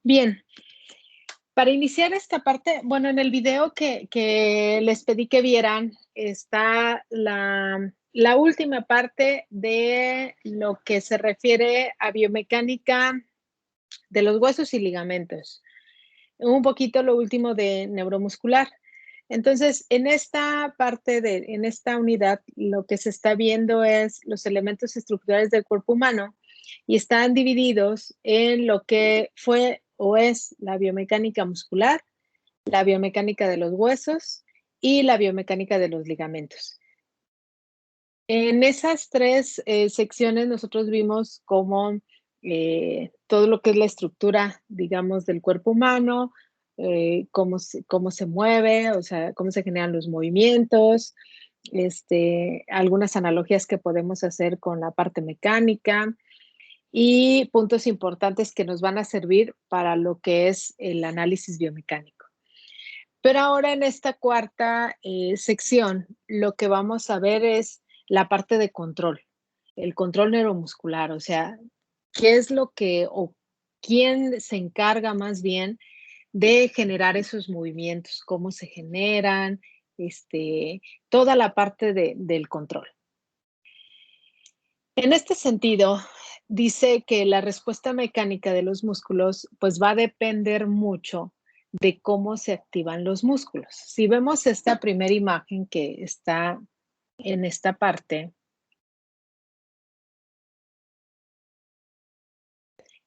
Bien, para iniciar esta parte, bueno, en el video que les pedí que vieran, está la última parte de lo que se refiere a biomecánica de los huesos y ligamentos. Un poquito lo último de neuromuscular. Entonces, en esta unidad, lo que se está viendo es los elementos estructurales del cuerpo humano y están divididos en lo que fue o es la biomecánica muscular, la biomecánica de los huesos y la biomecánica de los ligamentos. En esas tres secciones nosotros vimos cómo todo lo que es la estructura, digamos, del cuerpo humano, cómo se mueve, o sea, cómo se generan los movimientos, algunas analogías que podemos hacer con la parte mecánica y puntos importantes que nos van a servir para lo que es el análisis biomecánico. Pero ahora en esta cuarta sección, lo que vamos a ver es la parte de control, el control neuromuscular, o sea, qué es lo que o quién se encarga más bien de generar esos movimientos, cómo se generan, toda la parte del control. En este sentido, dice que la respuesta mecánica de los músculos, pues va a depender mucho de cómo se activan los músculos. Si vemos esta primera imagen que está en esta parte,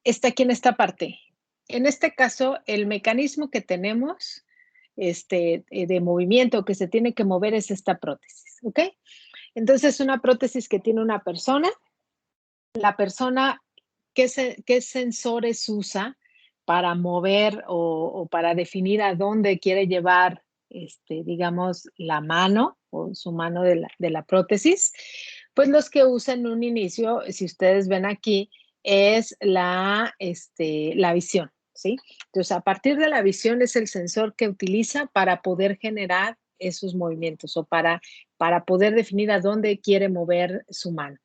está aquí en esta parte. En este caso, el mecanismo que tenemos de movimiento que se tiene que mover es esta prótesis, ¿ok? Entonces, una prótesis que tiene una persona, la persona, ¿qué sensores usa para mover o para definir a dónde quiere llevar, digamos, la mano o su mano de la prótesis? Pues los que usan en un inicio, si ustedes ven aquí, es la visión, ¿sí? Entonces, a partir de la visión es el sensor que utiliza para poder generar esos movimientos o para poder definir a dónde quiere mover su mano.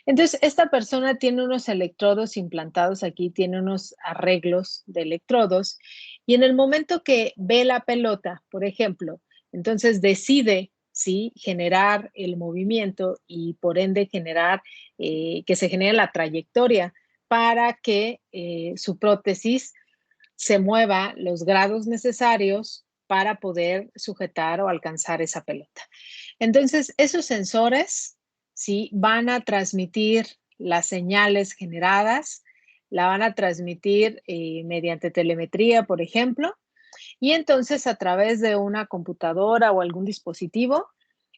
Entonces, esta persona tiene unos electrodos implantados aquí, tiene unos arreglos de electrodos, y en el momento que ve la pelota, por ejemplo, entonces decide, ¿sí?, generar el movimiento y por ende generar, que se genere la trayectoria para que su prótesis se mueva los grados necesarios para poder sujetar o alcanzar esa pelota. Entonces, esos sensores, ¿sí?, van a transmitir las señales generadas, la van a transmitir mediante telemetría, por ejemplo, y entonces a través de una computadora o algún dispositivo,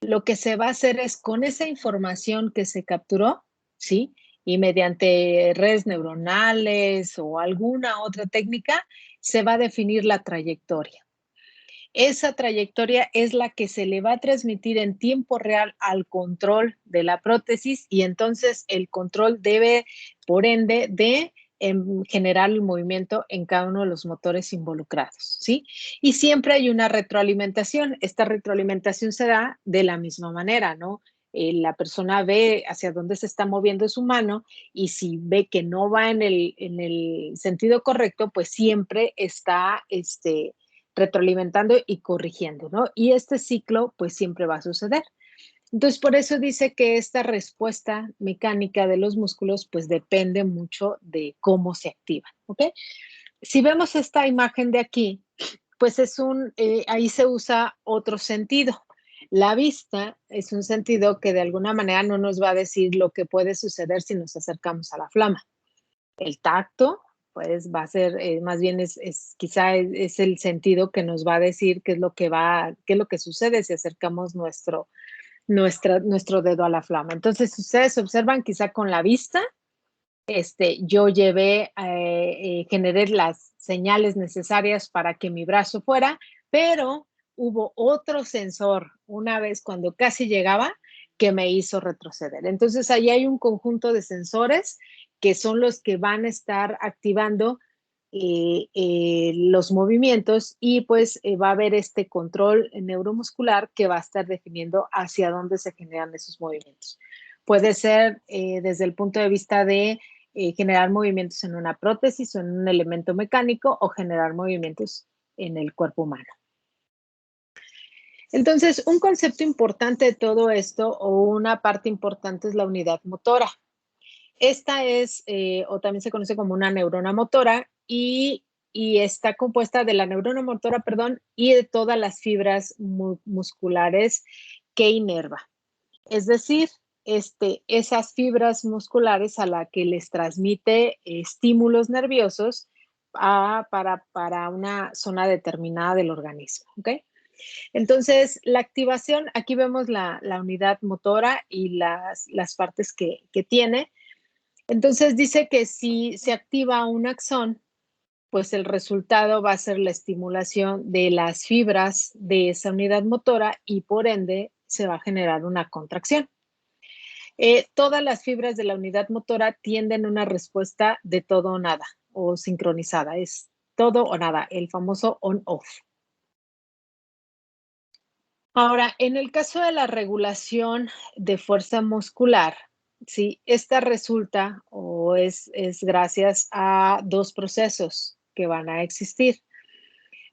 lo que se va a hacer es con esa información que se capturó, ¿sí? Y mediante redes neuronales o alguna otra técnica, se va a definir la trayectoria. Esa trayectoria es la que se le va a transmitir en tiempo real al control de la prótesis y entonces el control debe, por ende, de generar el movimiento en cada uno de los motores involucrados, ¿sí? Y siempre hay una retroalimentación. Esta retroalimentación se da de la misma manera, ¿no? La persona ve hacia dónde se está moviendo su mano y si ve que no va en el sentido correcto, pues siempre está, retroalimentando y corrigiendo, ¿no? Y este ciclo pues siempre va a suceder. Entonces, por eso dice que esta respuesta mecánica de los músculos pues depende mucho de cómo se activan, ¿ok? Si vemos esta imagen de aquí, pues ahí se usa otro sentido. La vista es un sentido que de alguna manera no nos va a decir lo que puede suceder si nos acercamos a la flama. El tacto, pues va a ser, más bien quizá es el sentido que nos va a decir qué es lo que sucede si acercamos nuestro dedo a la flama. Entonces, si ustedes observan, quizá con la vista, yo generé las señales necesarias para que mi brazo fuera, pero hubo otro sensor una vez cuando casi llegaba que me hizo retroceder. Entonces, ahí hay un conjunto de sensores que son los que van a estar activando los movimientos y pues va a haber este control neuromuscular que va a estar definiendo hacia dónde se generan esos movimientos. Puede ser desde el punto de vista de generar movimientos en una prótesis o en un elemento mecánico o generar movimientos en el cuerpo humano. Entonces, un concepto importante de todo esto o una parte importante es la unidad motora. Esta es, o también se conoce como una neurona motora y está compuesta de la neurona motora, perdón, y de todas las fibras musculares que inerva. Es decir, esas fibras musculares a la que les transmite estímulos nerviosos para una zona determinada del organismo, ¿ok? Entonces, la activación, aquí vemos la unidad motora y las partes que tiene. Entonces, dice que si se activa un axón, pues el resultado va a ser la estimulación de las fibras de esa unidad motora y por ende se va a generar una contracción. Todas las fibras de la unidad motora tienden a una respuesta de todo o nada o sincronizada, es todo o nada, el famoso on-off. Ahora, en el caso de la regulación de fuerza muscular, sí, esta resulta o es gracias a dos procesos que van a existir.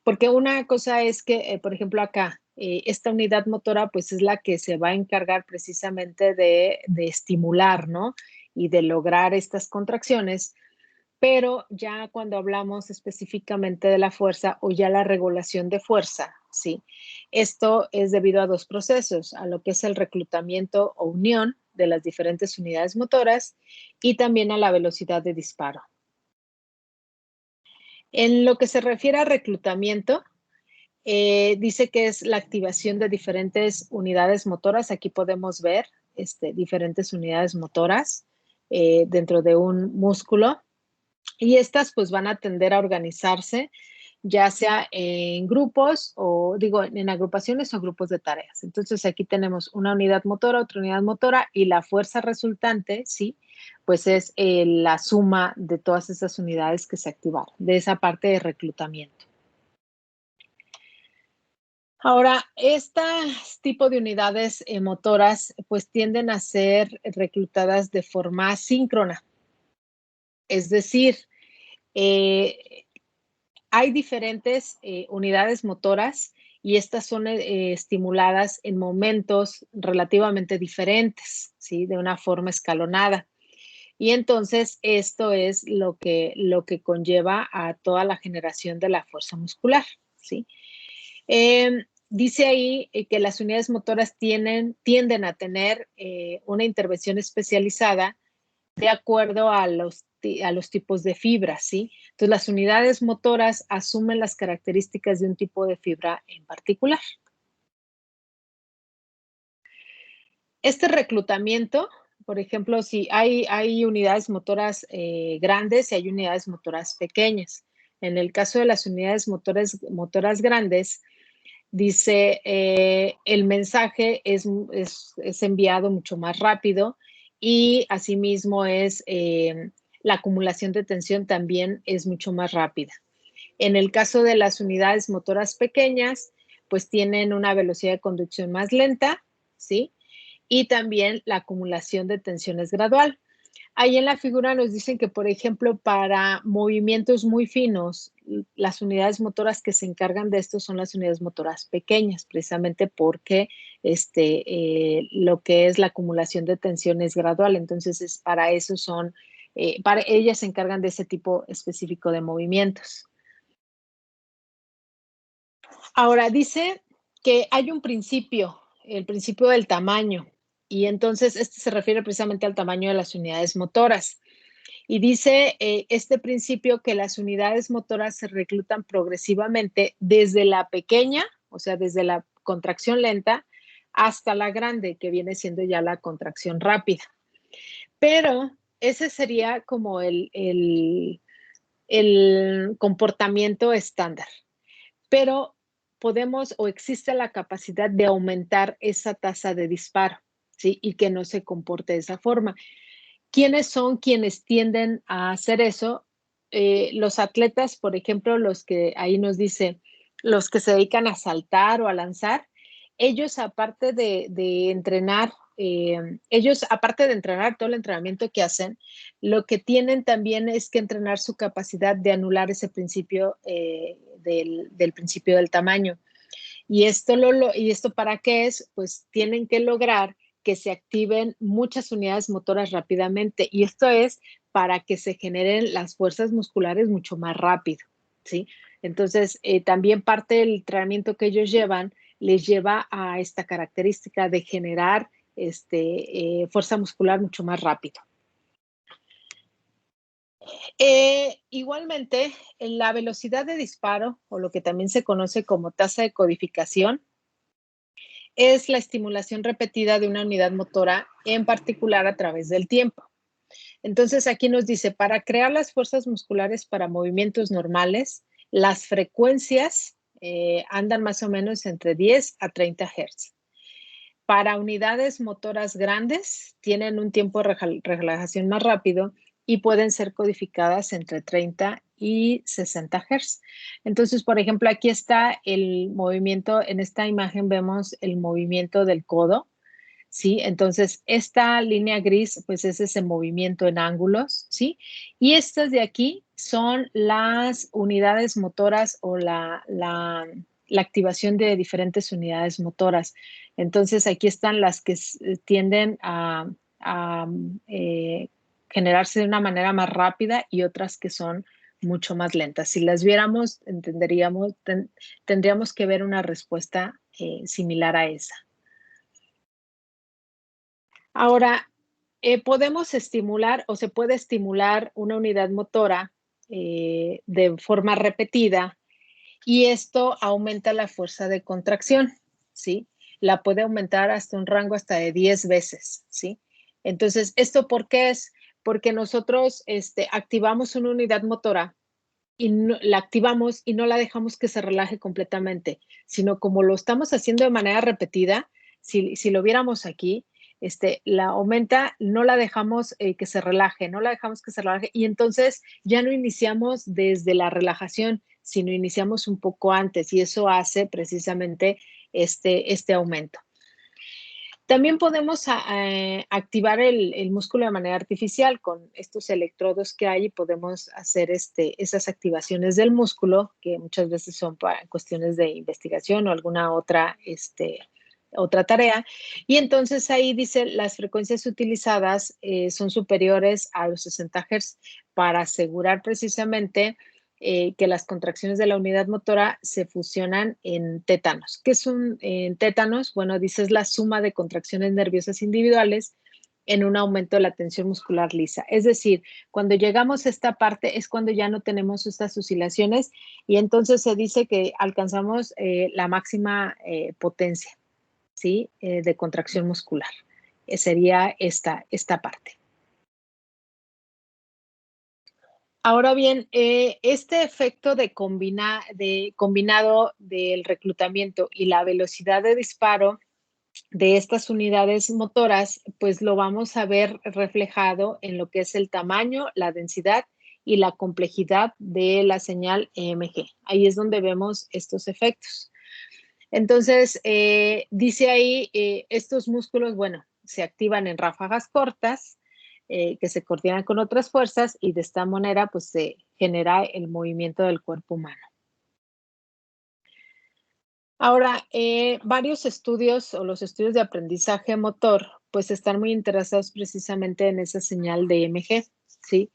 Porque una cosa es que, por ejemplo, acá, esta unidad motora, pues es la que se va a encargar precisamente de estimular, ¿no? Y de lograr estas contracciones, pero ya cuando hablamos específicamente de la fuerza o ya la regulación de fuerza, ¿sí? Esto es debido a dos procesos, a lo que es el reclutamiento o unión de las diferentes unidades motoras y también a la velocidad de disparo. En lo que se refiere a reclutamiento, dice que es la activación de diferentes unidades motoras. Aquí podemos ver diferentes unidades motoras dentro de un músculo y estas pues van a tender a organizarse ya sea en grupos o digo en agrupaciones o grupos de tareas. Entonces aquí tenemos una unidad motora, otra unidad motora y la fuerza resultante, ¿sí? Pues es la suma de todas esas unidades que se activaron, de esa parte de reclutamiento. Ahora, este tipo de unidades motoras pues tienden a ser reclutadas de forma asíncrona. Es decir, eh, hay diferentes unidades motoras y estas son estimuladas en momentos relativamente diferentes, ¿sí? De una forma escalonada. Y entonces esto es lo que conlleva a toda la generación de la fuerza muscular, ¿sí? Dice ahí que las unidades motoras tienden a tener una intervención especializada de acuerdo a los tipos de fibras, ¿sí? Entonces, las unidades motoras asumen las características de un tipo de fibra en particular. Este reclutamiento, por ejemplo, si hay unidades motoras grandes y hay unidades motoras pequeñas. En el caso de las unidades motoras grandes, dice, el mensaje es enviado mucho más rápido y asimismo la acumulación de tensión también es mucho más rápida. En el caso de las unidades motoras pequeñas, pues tienen una velocidad de conducción más lenta, ¿sí? Y también la acumulación de tensión es gradual. Ahí en la figura nos dicen que, por ejemplo, para movimientos muy finos, las unidades motoras que se encargan de esto son las unidades motoras pequeñas, precisamente porque lo que es la acumulación de tensión es gradual. Entonces, para eso para ellas se encargan de ese tipo específico de movimientos. Ahora, dice que hay un principio, el principio del tamaño, y entonces este se refiere precisamente al tamaño de las unidades motoras. Y dice este principio que las unidades motoras se reclutan progresivamente desde la pequeña, o sea, desde la contracción lenta, hasta la grande, que viene siendo ya la contracción rápida. Pero ese sería como el comportamiento estándar. Pero podemos o existe la capacidad de aumentar esa tasa de disparo, ¿sí? Y que no se comporte de esa forma. ¿Quiénes son quienes tienden a hacer eso? Los atletas, por ejemplo, los que ahí nos dice, los que se dedican a saltar o a lanzar, ellos aparte de entrenar ellos, aparte de entrenar todo el entrenamiento que hacen, lo que tienen también es que entrenar su capacidad de anular ese principio del principio del tamaño. ¿Y esto para qué es? Pues tienen que lograr que se activen muchas unidades motoras rápidamente. Y esto es para que se generen las fuerzas musculares mucho más rápido, ¿sí? Entonces, también parte del entrenamiento que ellos llevan les lleva a esta característica de generar fuerza muscular mucho más rápido. Igualmente, en la velocidad de disparo, o lo que también se conoce como tasa de codificación, es la estimulación repetida de una unidad motora, en particular a través del tiempo. Entonces, aquí nos dice, para crear las fuerzas musculares para movimientos normales, las frecuencias andan más o menos entre 10 a 30 Hz. Para unidades motoras grandes, tienen un tiempo de relajación más rápido y pueden ser codificadas entre 30 y 60 Hz. Entonces, por ejemplo, aquí está el movimiento, en esta imagen vemos el movimiento del codo, ¿sí? Entonces, esta línea gris, pues es ese movimiento en ángulos, ¿sí? Y estas de aquí son las unidades motoras o la activación de diferentes unidades motoras. Entonces, aquí están las que tienden a generarse de una manera más rápida y otras que son mucho más lentas. Si las viéramos, tendríamos que ver una respuesta similar a esa. Ahora, podemos estimular o se puede estimular una unidad motora de forma repetida y esto aumenta la fuerza de contracción, ¿sí? La puede aumentar hasta un rango hasta de 10 veces, ¿sí? Entonces, ¿esto por qué es? Porque nosotros activamos una unidad motora y la activamos y no la dejamos que se relaje completamente, sino como lo estamos haciendo de manera repetida, si lo viéramos aquí, la aumenta, no la dejamos que se relaje, no la dejamos que se relaje y entonces ya no iniciamos desde la relajación, sino iniciamos un poco antes y eso hace precisamente este aumento. También podemos activar el músculo de manera artificial con estos electrodos que hay y podemos hacer esas activaciones del músculo, que muchas veces son para cuestiones de investigación o alguna otra tarea. Y entonces ahí dice las frecuencias utilizadas son superiores a los 60 Hz para asegurar precisamente que las contracciones de la unidad motora se fusionan en tétanos. ¿Qué es un tétanos? Bueno, dice es la suma de contracciones nerviosas individuales en un aumento de la tensión muscular lisa. Es decir, cuando llegamos a esta parte es cuando ya no tenemos estas oscilaciones y entonces se dice que alcanzamos la máxima potencia, ¿sí? De contracción muscular. Sería esta parte. Ahora bien, este efecto de combinado del reclutamiento y la velocidad de disparo de estas unidades motoras, pues lo vamos a ver reflejado en lo que es el tamaño, la densidad y la complejidad de la señal EMG. Ahí es donde vemos estos efectos. Entonces, dice ahí, estos músculos, bueno, se activan en ráfagas cortas, que se coordinan con otras fuerzas y de esta manera, pues se genera el movimiento del cuerpo humano. Ahora, varios estudios o los estudios de aprendizaje motor, pues están muy interesados precisamente en esa señal de EMG, ¿sí?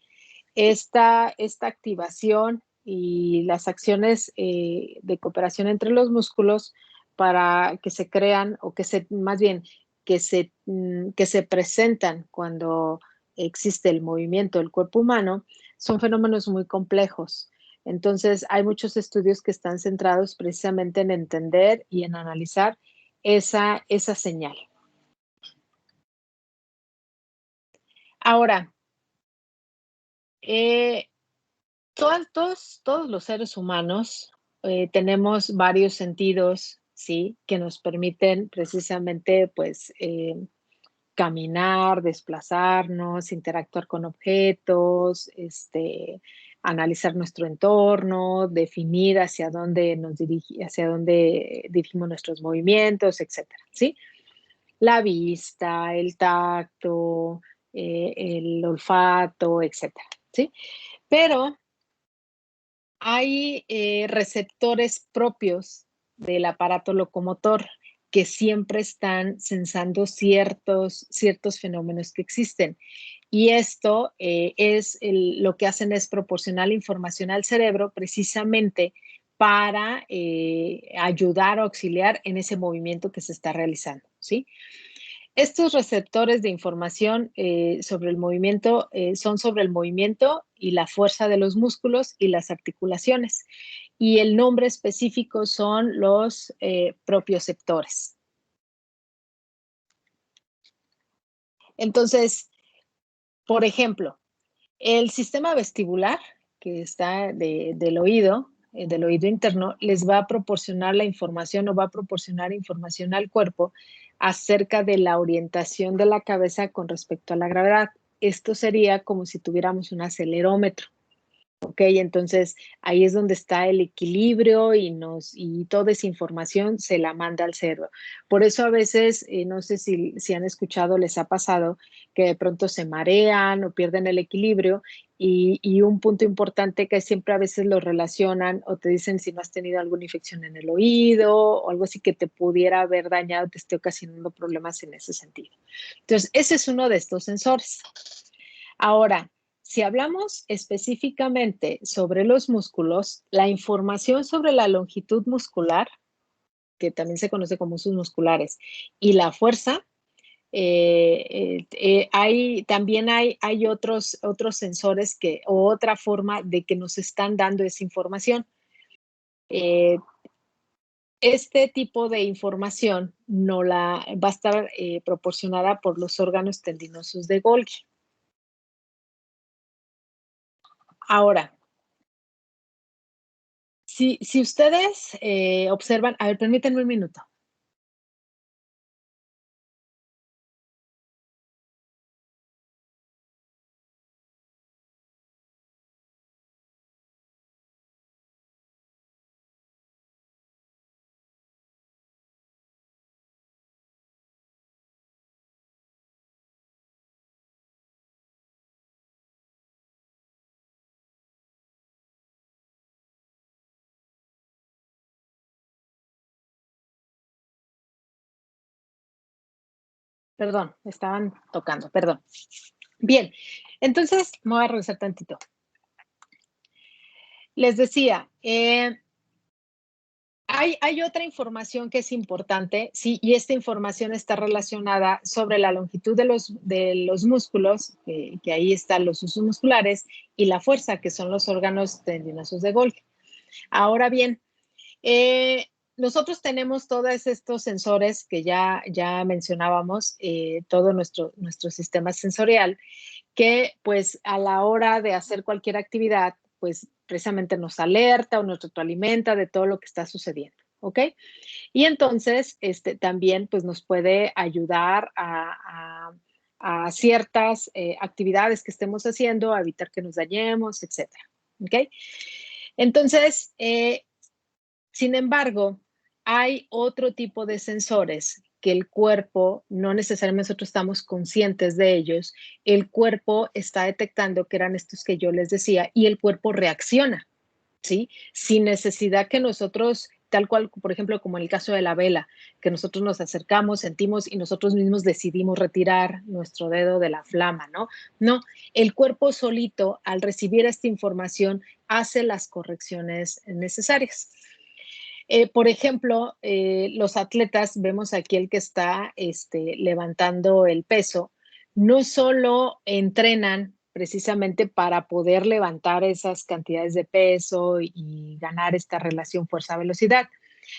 Esta activación y las acciones de cooperación entre los músculos para que se crean o más bien, que se presentan cuando existe el movimiento del cuerpo humano, son fenómenos muy complejos. Entonces, hay muchos estudios que están centrados precisamente en entender y en analizar esa señal. Ahora, eh, todos los seres humanos tenemos varios sentidos, ¿sí? Que nos permiten precisamente, pues, caminar, desplazarnos, interactuar con objetos, analizar nuestro entorno, definir hacia dónde dirigimos nuestros movimientos, etcétera, ¿sí? la vista, el tacto, el olfato, etcétera, ¿sí? Pero hay receptores propios del aparato locomotor que siempre están sensando ciertos fenómenos que existen. Y esto lo que hacen es proporcionar información al cerebro precisamente para ayudar o auxiliar en ese movimiento que se está realizando, ¿sí? Estos receptores de información sobre el movimiento son sobre el movimiento y la fuerza de los músculos y las articulaciones. Y el nombre específico son los propioceptores. Entonces, por ejemplo, el sistema vestibular, que está del oído interno, les va a proporcionar la información o va a proporcionar información al cuerpo acerca de la orientación de la cabeza con respecto a la gravedad. Esto sería como si tuviéramos un acelerómetro. ¿Ok? Entonces ahí es donde está el equilibrio y toda esa información se la manda al cerebro. Por eso a veces, no sé si han escuchado, les ha pasado que de pronto se marean o pierden el equilibrio y un punto importante que siempre a veces lo relacionan o te dicen si no has tenido alguna infección en el oído o algo así que te pudiera haber dañado, te esté ocasionando problemas en ese sentido. Entonces, ese es uno de estos sensores. Ahora, si hablamos específicamente sobre los músculos, la información sobre la longitud muscular, que también se conoce como usos musculares, y la fuerza, también hay otros sensores o otra forma de que nos están dando esa información. Eh, este tipo de información no la va a estar proporcionada por los órganos tendinosos de Golgi. Ahora, si ustedes observan, a ver, permítanme un minuto. Perdón, me estaban tocando, perdón. Bien, entonces me voy a regresar tantito. Les decía, hay otra información que es importante, sí, y esta información está relacionada sobre la longitud de los músculos, que ahí están los usos musculares, y la fuerza, que son los órganos tendinosos de Golgi. Ahora bien, nosotros tenemos todos estos sensores que ya mencionábamos, todo nuestro sistema sensorial, que pues a la hora de hacer cualquier actividad, pues precisamente nos alerta o nos retroalimenta de todo lo que está sucediendo, ¿ok? Y entonces, también pues nos puede ayudar a ciertas actividades que estemos haciendo, a evitar que nos dañemos, etcétera, ¿ok? Entonces, sin embargo, hay otro tipo de sensores que el cuerpo, no necesariamente nosotros estamos conscientes de ellos, el cuerpo está detectando que eran estos que yo les decía y el cuerpo reacciona, ¿sí? Sin necesidad que nosotros, tal cual, por ejemplo, como en el caso de la vela, que nosotros nos acercamos, sentimos y nosotros mismos decidimos retirar nuestro dedo de la flama, ¿no? No, el cuerpo solito, al recibir esta información, hace las correcciones necesarias. Por ejemplo, los atletas, vemos aquí el que está levantando el peso, no solo entrenan precisamente para poder levantar esas cantidades de peso y ganar esta relación fuerza-velocidad,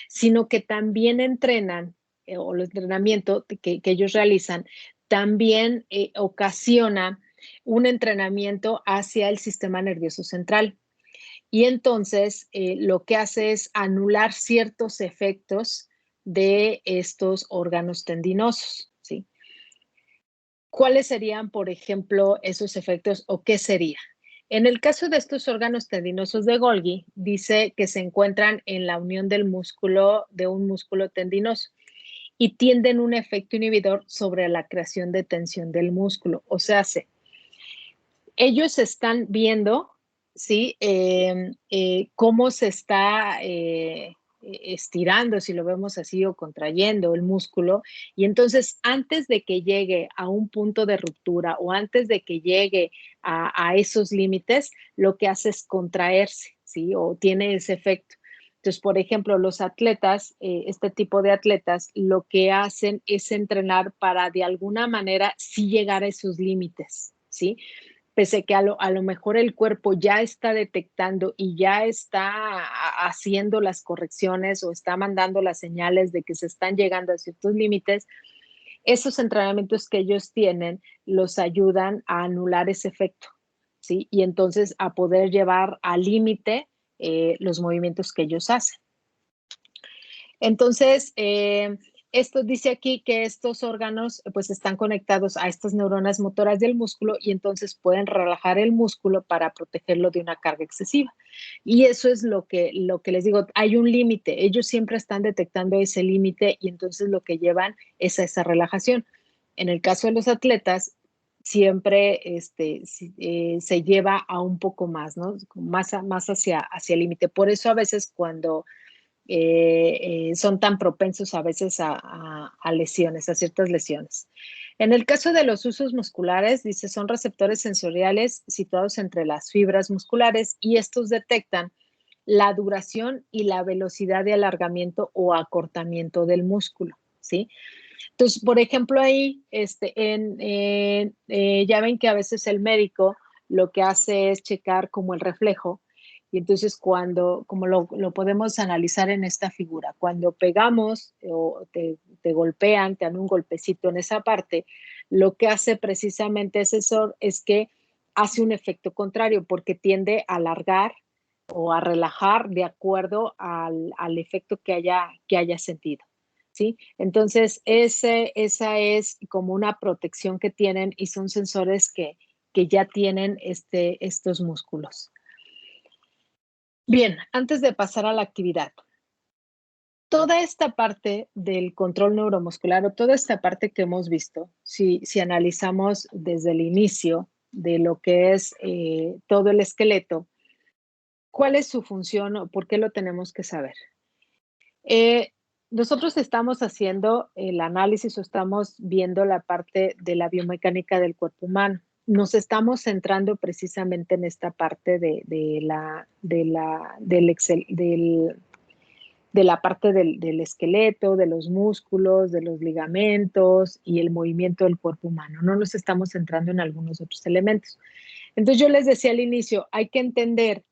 sino que también entrenan, o el entrenamiento que ellos realizan, también ocasiona un entrenamiento hacia el sistema nervioso central. Y entonces lo que hace es anular ciertos efectos de estos órganos tendinosos, ¿sí? ¿Cuáles serían, por ejemplo, esos efectos o qué sería? En el caso de estos órganos tendinosos de Golgi, dice que se encuentran en la unión del músculo, de un músculo tendinoso. y tienden un efecto inhibidor sobre la creación de tensión del músculo. O sea, ellos están viendo, ¿sí? Cómo se está estirando, si lo vemos así, o contrayendo el músculo. Y entonces, antes de que llegue a un punto de ruptura o antes de que llegue a esos límites, lo que hace es contraerse, ¿sí? O tiene ese efecto. Entonces, por ejemplo, los atletas, este tipo de atletas, lo que hacen es entrenar para de alguna manera sí llegar a esos límites, ¿sí? Pese que a lo mejor el cuerpo ya está detectando y ya está haciendo las correcciones o está mandando las señales de que se están llegando a ciertos límites, esos entrenamientos que ellos tienen los ayudan a anular ese efecto, ¿sí? Y entonces a poder llevar al límite los movimientos que ellos hacen. Entonces, esto dice aquí que estos órganos pues están conectados a estas neuronas motoras del músculo y entonces pueden relajar el músculo para protegerlo de una carga excesiva. Y eso es lo que les digo, hay un límite, ellos siempre están detectando ese límite y entonces lo que llevan es a esa relajación. En el caso de los atletas, siempre se lleva a un poco más, ¿no? Más hacia el límite. Por eso a veces cuando son tan propensos a veces a lesiones, a ciertas lesiones. En el caso de los usos musculares, dice, son receptores sensoriales situados entre las fibras musculares y estos detectan la duración y la velocidad de alargamiento o acortamiento del músculo, ¿sí? Entonces, por ejemplo, ahí, ya ven que a veces el médico lo que hace es checar como el reflejo. Y entonces como lo podemos analizar en esta figura, cuando pegamos o te golpean, te dan un golpecito en esa parte, lo que hace precisamente ese sensor es que hace un efecto contrario porque tiende a alargar o a relajar de acuerdo al efecto que haya sentido. ¿Sí? Entonces, esa es como una protección que tienen y son sensores que ya tienen estos músculos. Bien, antes de pasar a la actividad, toda esta parte del control neuromuscular o toda esta parte que hemos visto, si analizamos desde el inicio de lo que es todo el esqueleto, ¿cuál es su función o por qué lo tenemos que saber? Eh, Nosotros estamos haciendo el análisis o estamos viendo la parte de la biomecánica del cuerpo humano. Nos estamos centrando precisamente en esta parte de la parte del esqueleto, de los músculos, de los ligamentos y el movimiento del cuerpo humano. No nos estamos centrando en algunos otros elementos. Entonces yo les decía al inicio, hay que entender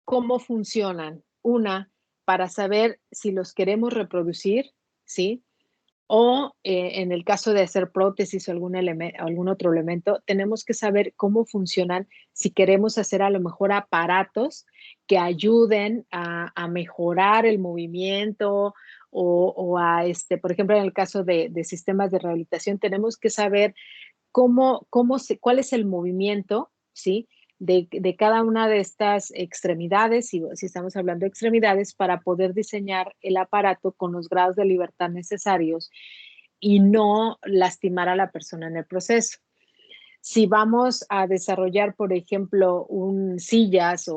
cómo funcionan. Una, para saber si los queremos reproducir, ¿sí? O en el caso de hacer prótesis o algún otro elemento, tenemos que saber cómo funcionan si queremos hacer a lo mejor aparatos que ayuden a mejorar el movimiento por ejemplo, en el caso de sistemas de rehabilitación, tenemos que saber cuál es el movimiento, ¿sí? De cada una de estas extremidades, si estamos hablando de extremidades, para poder diseñar el aparato con los grados de libertad necesarios y no lastimar a la persona en el proceso. Si vamos a desarrollar, por ejemplo, sillas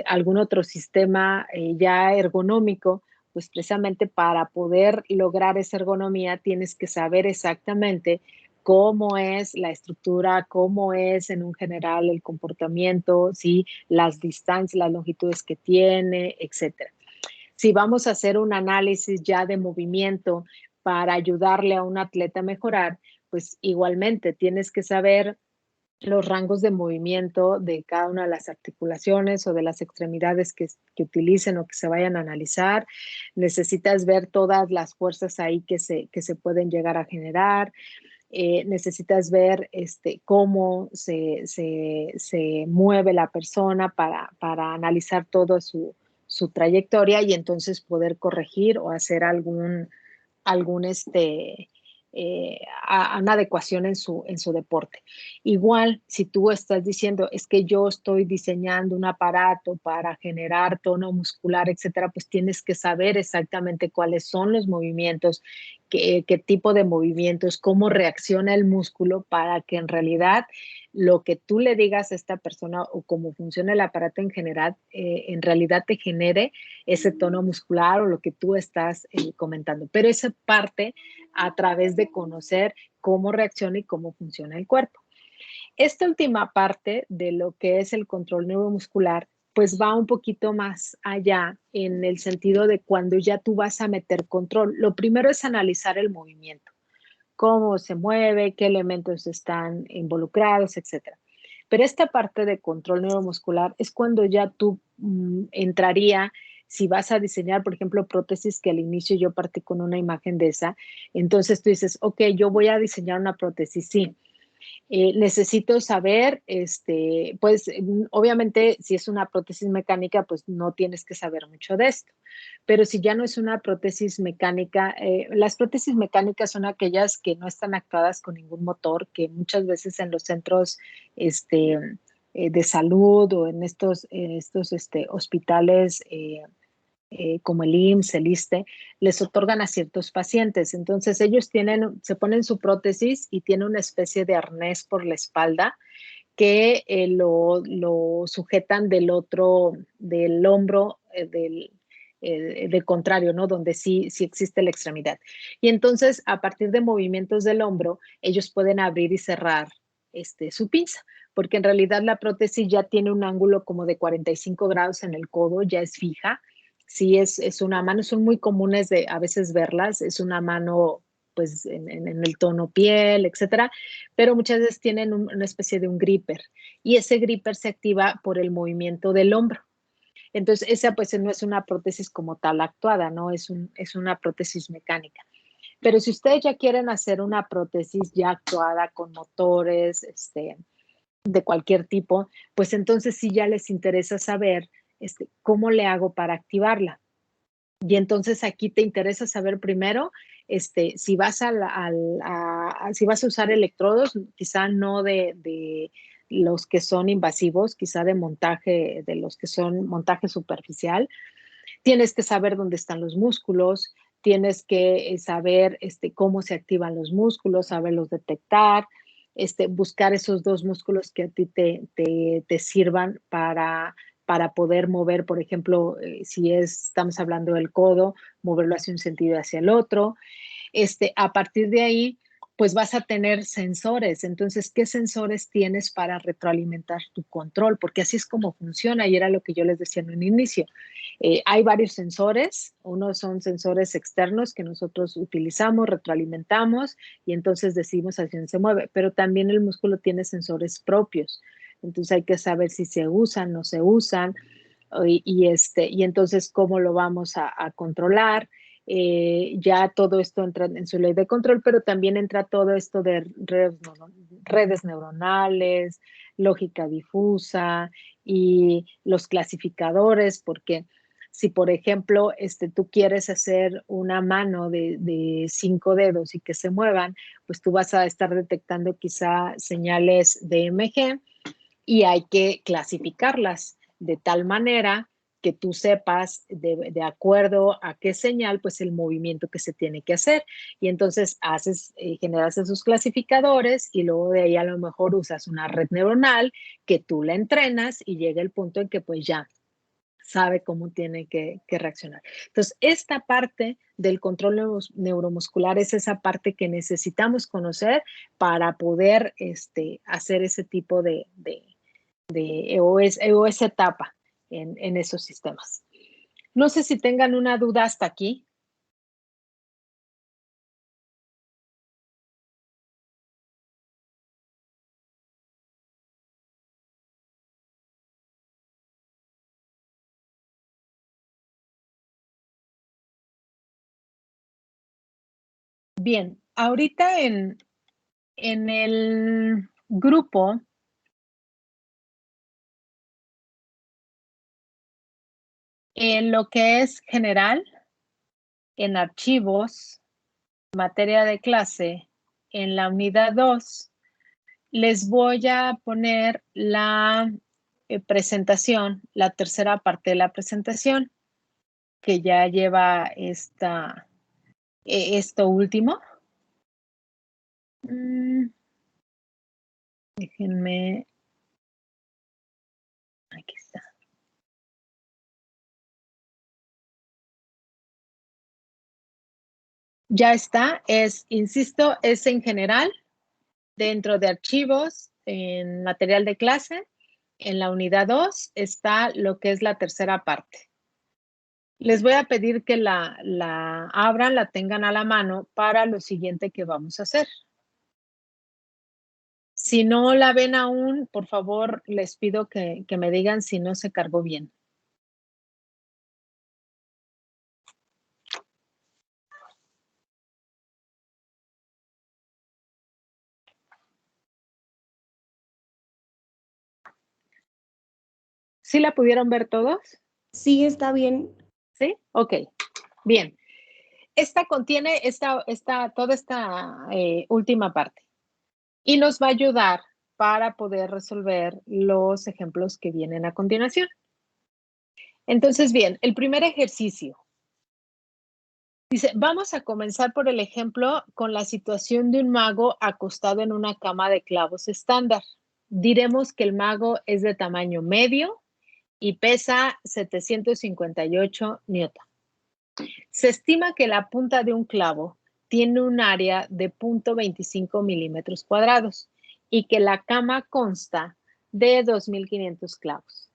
algún otro sistema ya ergonómico, pues precisamente para poder lograr esa ergonomía tienes que saber exactamente cómo es la estructura, cómo es en un general el comportamiento, ¿sí? Las distancias, las longitudes que tiene, etcétera. Si vamos a hacer un análisis ya de movimiento para ayudarle a un atleta a mejorar, pues igualmente tienes que saber los rangos de movimiento de cada una de las articulaciones o de las extremidades que utilicen o que se vayan a analizar. Necesitas ver todas las fuerzas ahí que se pueden llegar a generar. Necesitas ver cómo se mueve la persona para analizar todo su trayectoria y entonces poder corregir o hacer algún a una adecuación en su deporte. Igual, si tú estás diciendo, es que yo estoy diseñando un aparato para generar tono muscular, etcétera, pues tienes que saber exactamente cuáles son los movimientos, qué tipo de movimientos, cómo reacciona el músculo para que en realidad lo que tú le digas a esta persona o cómo funciona el aparato en realidad te genere ese tono muscular o lo que tú estás comentando. Pero esa parte a través de conocer cómo reacciona y cómo funciona el cuerpo. Esta última parte de lo que es el control neuromuscular, pues va un poquito más allá en el sentido de cuando ya tú vas a meter control. Lo primero es analizar el movimiento, cómo se mueve, qué elementos están involucrados, etcétera. Pero esta parte de control neuromuscular es cuando ya tú entraría, si vas a diseñar, por ejemplo, prótesis, que al inicio yo partí con una imagen de esa, entonces tú dices, ok, yo voy a diseñar una prótesis, sí, necesito saber, pues obviamente si es una prótesis mecánica, pues no tienes que saber mucho de esto. Pero si ya no es una prótesis mecánica, las prótesis mecánicas son aquellas que no están actuadas con ningún motor, que muchas veces en los centros este, de salud o en estos hospitales como el IMSS, el ISSSTE, les otorgan a ciertos pacientes. Entonces ellos se ponen su prótesis y tienen una especie de arnés por la espalda que lo sujetan del hombro, del contrario, ¿no? Donde sí existe la extremidad. Y entonces, a partir de movimientos del hombro, ellos pueden abrir y cerrar su pinza, porque en realidad la prótesis ya tiene un ángulo como de 45 grados en el codo, ya es fija. Sí, es una mano, son muy comunes de a veces verlas, es una mano pues en el tono piel, etcétera, pero muchas veces tienen una especie de un gripper y ese gripper se activa por el movimiento del hombro. Entonces, esa pues no es una prótesis como tal actuada, ¿no? Es una prótesis mecánica. Pero si ustedes ya quieren hacer una prótesis ya actuada con motores, de cualquier tipo, pues entonces sí ya les interesa saber cómo le hago para activarla. Y entonces aquí te interesa saber primero, si vas si vas a usar electrodos, quizá no de los que son invasivos, quizá de montaje, de los que son montaje superficial, tienes que saber dónde están los músculos, tienes que saber cómo se activan los músculos, saberlos detectar, buscar esos dos músculos que a ti te sirvan para poder mover, por ejemplo, si estamos hablando del codo, moverlo hacia un sentido y hacia el otro. A partir de ahí, pues vas a tener sensores. Entonces, ¿qué sensores tienes para retroalimentar tu control? Porque así es como funciona y era lo que yo les decía en un inicio. Hay varios sensores. Unos son sensores externos que nosotros utilizamos, retroalimentamos y entonces decidimos hacia dónde se mueve. Pero también el músculo tiene sensores propios. Entonces hay que saber si se usan, no se usan y entonces cómo lo vamos a controlar. Ya todo esto entra en su ley de control, pero también entra todo esto de redes neuronales, lógica difusa y los clasificadores, porque si, por ejemplo, tú quieres hacer una mano de 5 dedos y que se muevan, pues tú vas a estar detectando quizá señales de DMG y hay que clasificarlas de tal manera que tú sepas de acuerdo a qué señal, pues el movimiento que se tiene que hacer. Y entonces generas esos clasificadores y luego de ahí a lo mejor usas una red neuronal que tú la entrenas y llega el punto en que pues ya sabe cómo tiene que reaccionar. Entonces, esta parte del control neuromuscular es esa parte que necesitamos conocer para poder hacer ese tipo o esa etapa en esos sistemas. No sé si tengan una duda hasta aquí. Bien, ahorita en el grupo, en lo que es general, en archivos, materia de clase, en la unidad 2, les voy a poner la presentación, la tercera parte de la presentación, que ya lleva esto último. Déjenme. Aquí está. Ya está. Insisto, es en general, dentro de archivos, en material de clase. En la unidad 2 está lo que es la tercera parte. Les voy a pedir que la abran, la tengan a la mano para lo siguiente que vamos a hacer. Si no la ven aún, por favor, les pido que me digan si no se cargó bien. ¿Sí la pudieron ver todos? Sí, está bien. ¿Sí? Ok, bien. Esta contiene toda esta última parte y nos va a ayudar para poder resolver los ejemplos que vienen a continuación. Entonces, bien, el primer ejercicio. Dice, vamos a comenzar por el ejemplo con la situación de un mago acostado en una cama de clavos estándar. Diremos que el mago es de tamaño medio y pesa 758 newton. Se estima que la punta de un clavo tiene un área de 0.25 milímetros cuadrados y que la cama consta de 2.500 clavos.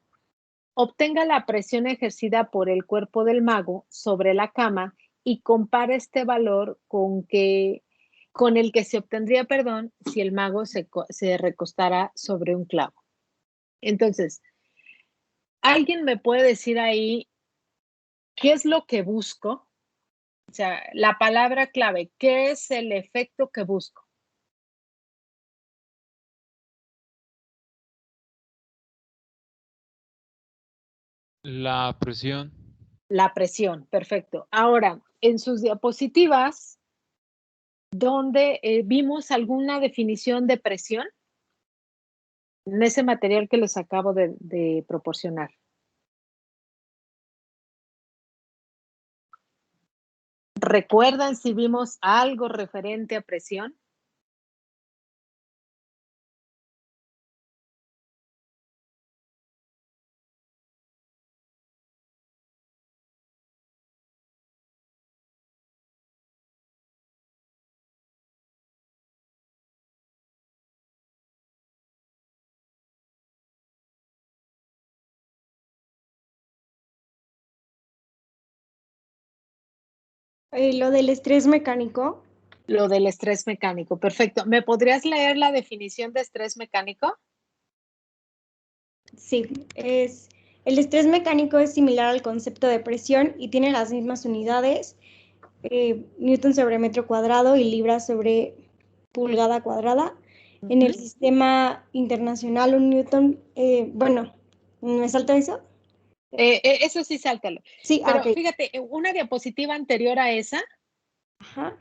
Obtenga la presión ejercida por el cuerpo del mago sobre la cama y compara este valor con el que se obtendría, si el mago se recostara sobre un clavo. Entonces, ¿alguien me puede decir ahí qué es lo que busco? O sea, la palabra clave, ¿qué es el efecto que busco? La presión. La presión, perfecto. Ahora, en sus diapositivas, ¿dónde vimos alguna definición de presión? En ese material que les acabo de proporcionar. ¿Recuerdan si vimos algo referente a presión? Lo del estrés mecánico. Lo del estrés mecánico, perfecto. ¿Me podrías leer la definición de estrés mecánico? Sí, el estrés mecánico es similar al concepto de presión y tiene las mismas unidades, newton sobre metro cuadrado y libra sobre pulgada cuadrada. En el sistema internacional, un newton, bueno, ¿me salta eso? Eso sí, sáltalo. Sí, Pero ok. fíjate, una diapositiva anterior a esa Ajá.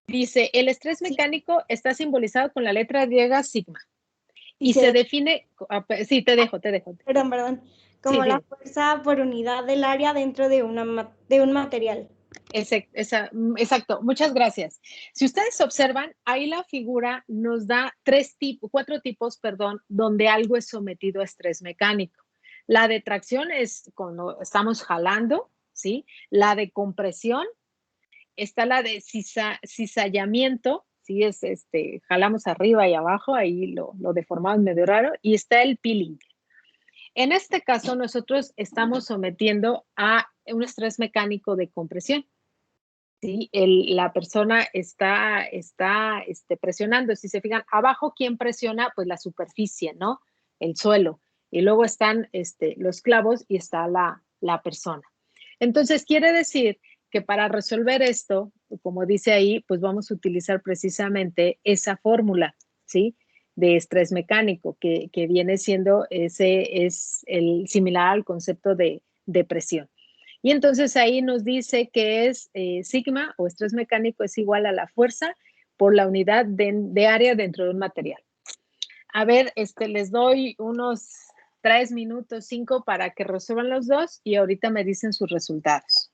dice, el estrés Sí. mecánico está simbolizado con la letra griega sigma. Y se se define, sí, te dejo. Perdón, Sí, como la dime. fuerza por unidad del área dentro de un material. Exacto, muchas gracias. Si ustedes observan, ahí la figura nos da cuatro tipos, donde algo es sometido a estrés mecánico. La de tracción es cuando estamos jalando, ¿sí? La de compresión, está la de cizallamiento, ¿sí? Es jalamos arriba y abajo, ahí lo deformamos medio raro, y está el peeling. En este caso, nosotros estamos sometiendo a un estrés mecánico de compresión. ¿Sí? La persona está presionando. Si se fijan, abajo, ¿quién presiona? Pues la superficie, ¿no? El suelo. Y luego están los clavos y está la persona. Entonces, quiere decir que para resolver esto, como dice ahí, pues vamos a utilizar precisamente esa fórmula, ¿sí? De estrés mecánico, que viene siendo el similar al concepto de presión. Y entonces ahí nos dice que es sigma o estrés mecánico es igual a la fuerza por la unidad de área dentro de un material. A ver, les doy unos 3 minutos, 5 para que resuelvan los dos y ahorita me dicen sus resultados.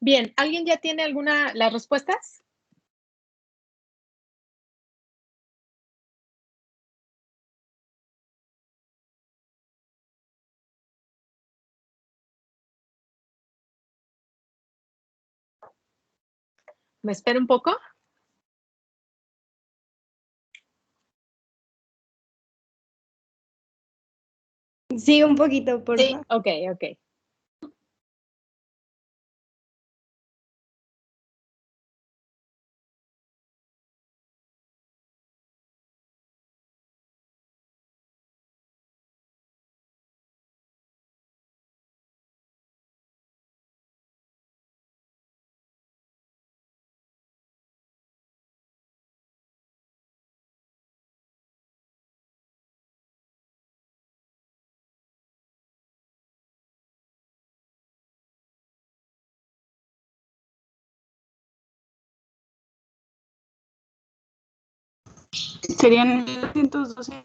Bien, ¿alguien ya tiene las respuestas? ¿Me espera un poco? Sí, un poquito, por Sí, favor. ok, ok. Serían 1212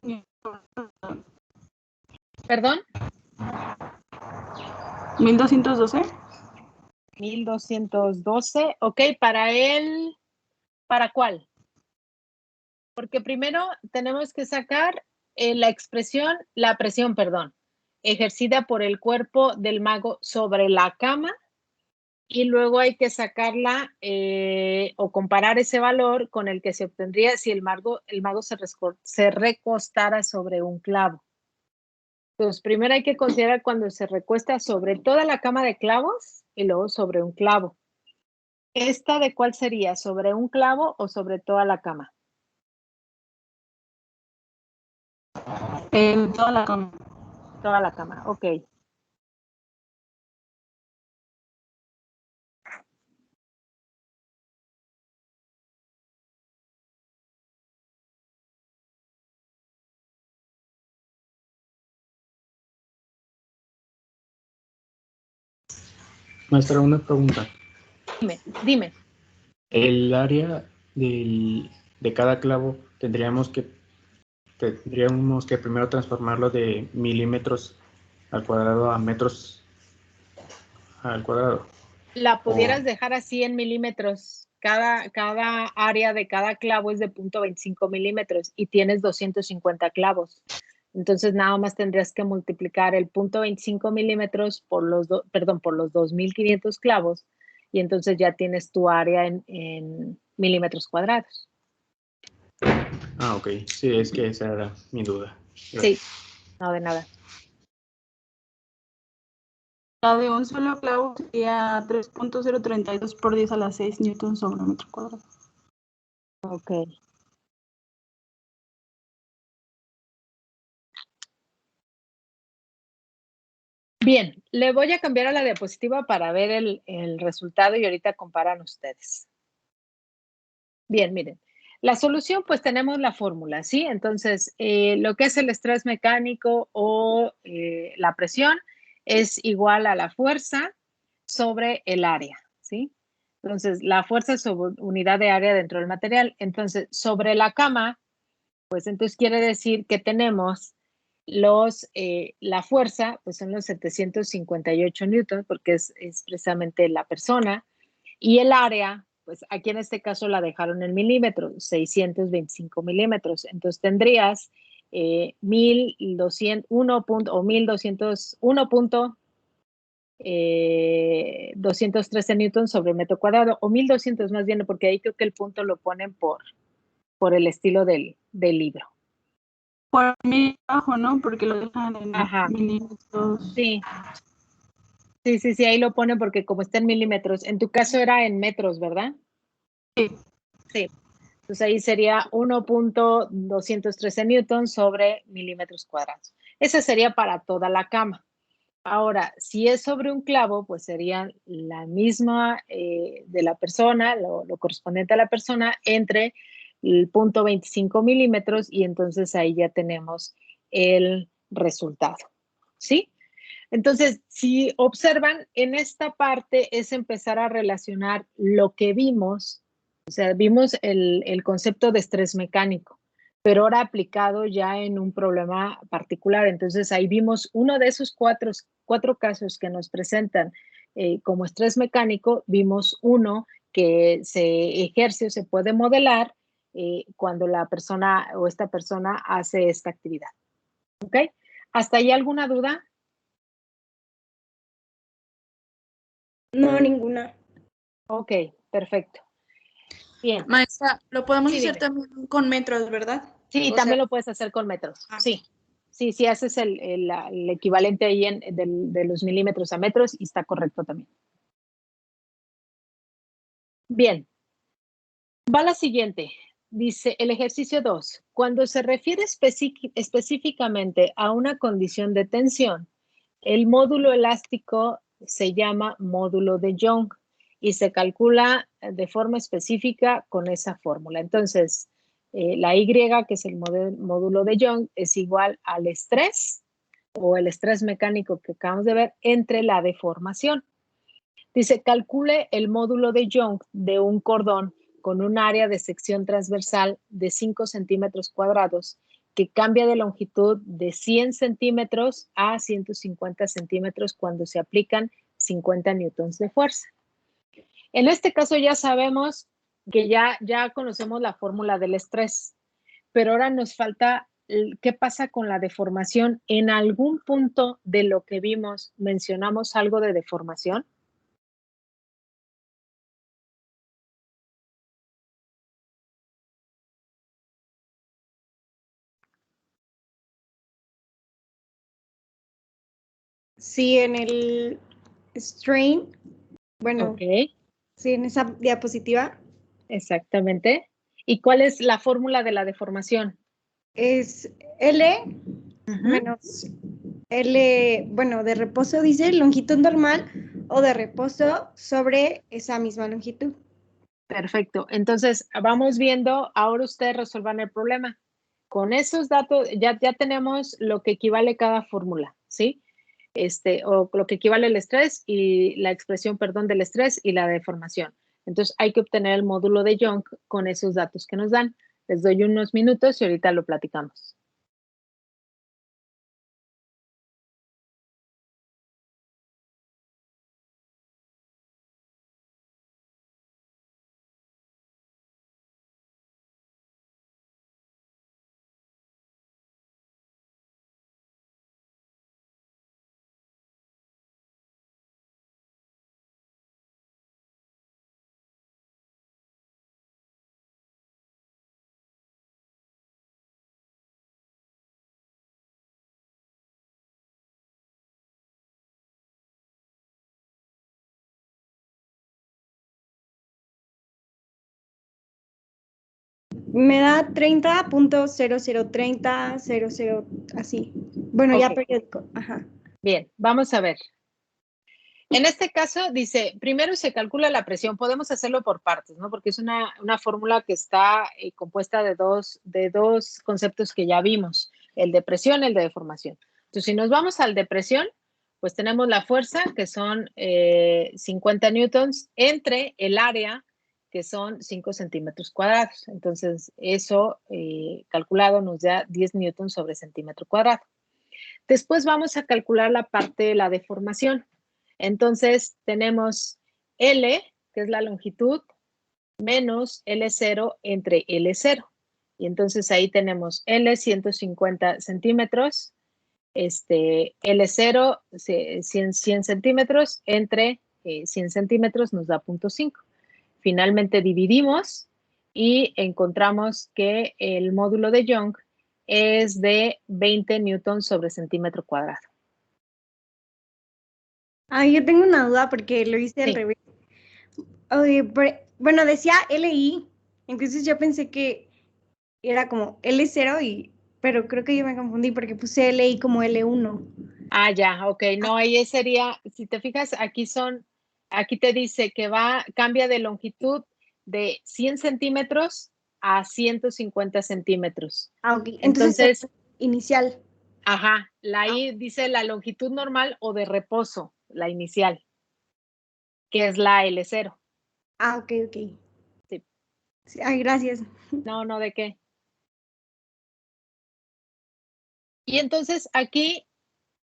¿Perdón? 1212. 1212. Ok, para él, ¿para cuál? Porque primero tenemos que sacar la presión, perdón, ejercida por el cuerpo del mago sobre la cama y luego hay que sacarla o comparar ese valor con el que se obtendría si el mago se recostara sobre un clavo. Entonces, primero hay que considerar cuando se recuesta sobre toda la cama de clavos y luego sobre un clavo. ¿Esta de cuál sería? ¿Sobre un clavo o sobre toda la cama? En toda la cama. Toda la cama, ok. Maestra, una pregunta. Dime. El área de cada clavo tendríamos que primero transformarlo de milímetros al cuadrado a metros al cuadrado. La pudieras dejar así en milímetros. Cada área de cada clavo es de 0.25 milímetros y tienes 250 clavos. Entonces, nada más tendrías que multiplicar el 0.25 milímetros por los 2.500 clavos y entonces ya tienes tu área en milímetros cuadrados. Ah, ok. Sí, es que esa era mi duda. Sí, no de nada. La de un solo clavo sería 3.032 por 10 a la 6 newtons sobre metro cuadrado. Ok. Bien, le voy a cambiar a la diapositiva para ver el resultado y ahorita comparan ustedes. Bien, miren. La solución, pues tenemos la fórmula, ¿sí? Entonces, lo que es el estrés mecánico o la presión es igual a la fuerza sobre el área, ¿sí? Entonces, la fuerza sobre unidad de área dentro del material. Entonces, sobre la cama, pues entonces quiere decir que tenemos la fuerza, pues son los 758 newtons, porque es precisamente la persona, y el área, pues aquí en este caso la dejaron en milímetros, 625 milímetros. Entonces tendrías 1.200, 1.213 newtons sobre metro cuadrado, o 1.200 más bien, porque ahí creo que el punto lo ponen por el estilo del libro. Por mil abajo, ¿no? Porque lo dejan en Ajá. milímetros. Sí. Sí, ahí lo ponen porque como está en milímetros. En tu caso era en metros, ¿verdad? Sí. Sí. Entonces ahí sería 1.213 newtons sobre milímetros cuadrados. Esa sería para toda la cama. Ahora, si es sobre un clavo, pues sería la misma de la persona, lo correspondiente a la persona, entre el 0.25 milímetros y entonces ahí ya tenemos el resultado. ¿Sí? Entonces, si observan, en esta parte es empezar a relacionar lo que vimos, o sea, vimos el concepto de estrés mecánico, pero ahora aplicado ya en un problema particular. Entonces, ahí vimos uno de esos cuatro casos que nos presentan como estrés mecánico, vimos uno que se ejerce o se puede modelar cuando la persona o esta persona hace esta actividad. ¿Ok? ¿Hasta ahí alguna duda? No, ninguna. Ok, perfecto. Bien. Maestra, lo podemos Sí, hacer dime. también con metros, ¿verdad? Sí, O también sea, lo puedes hacer con metros. Ah. Sí. Sí, haces el equivalente ahí de los milímetros a metros y está correcto también. Bien. Va la siguiente. Dice el ejercicio 2. Cuando se refiere específicamente a una condición de tensión, el módulo elástico se llama módulo de Young y se calcula de forma específica con esa fórmula. Entonces, la Y, que es el módulo de Young, es igual al estrés o el estrés mecánico que acabamos de ver entre la deformación. Dice, calcule el módulo de Young de un cordón con un área de sección transversal de 5 centímetros cuadrados que cambia de longitud de 100 centímetros a 150 centímetros cuando se aplican 50 newtons de fuerza. En este caso ya sabemos que ya conocemos la fórmula del estrés, pero ahora nos falta qué pasa con la deformación. En algún punto de lo que vimos, ¿mencionamos algo de deformación? Sí, en el strain, bueno, Ok, sí, en esa diapositiva exactamente. ¿Y cuál es la fórmula de la deformación? es L menos L, bueno, de reposo dice longitud normal o de reposo sobre esa misma longitud. Perfecto. Entonces, vamos viendo, ahora ustedes resuelvan el problema. Con esos datos ya tenemos lo que equivale cada fórmula, ¿sí? O lo que equivale el estrés y la expresión, perdón, del estrés y la deformación. Entonces, hay que obtener el módulo de Young con esos datos que nos dan. Les doy unos minutos y ahorita lo platicamos. Me da 30.0030, 00, así. Bueno, ya Ok. periódico. Ajá. Bien, vamos a ver. En este caso, dice, primero se calcula la presión. Podemos hacerlo por partes, ¿no? Porque es una fórmula que está compuesta de dos conceptos que ya vimos, el de presión y el de deformación. Entonces, si nos vamos al de presión, pues tenemos la fuerza, que son 50 newtons, entre el área, que son 5 centímetros cuadrados. Entonces, eso calculado nos da 10 newtons sobre centímetro cuadrado. Después vamos a calcular la parte de la deformación. Entonces, tenemos L, que es la longitud, menos L0 entre L0. Y entonces ahí tenemos L 150 centímetros, L0 100 centímetros entre 100 centímetros nos da 0.5. Finalmente dividimos y encontramos que el módulo de Young es de 20 newtons sobre centímetro cuadrado. Yo tengo una duda porque lo hice al Sí. revés. Bueno, decía LI, entonces yo pensé que era como L0 pero creo que yo me confundí porque puse LI como L1. Ya, ok. No, ahí sería, si te fijas, aquí te dice que cambia de longitud de 100 centímetros a 150 centímetros. Ok. Entonces, inicial. ajá, ahí dice la longitud normal o de reposo, la inicial, que es la L0. Ok. Sí. Sí, gracias. No, ¿de qué? Y entonces aquí,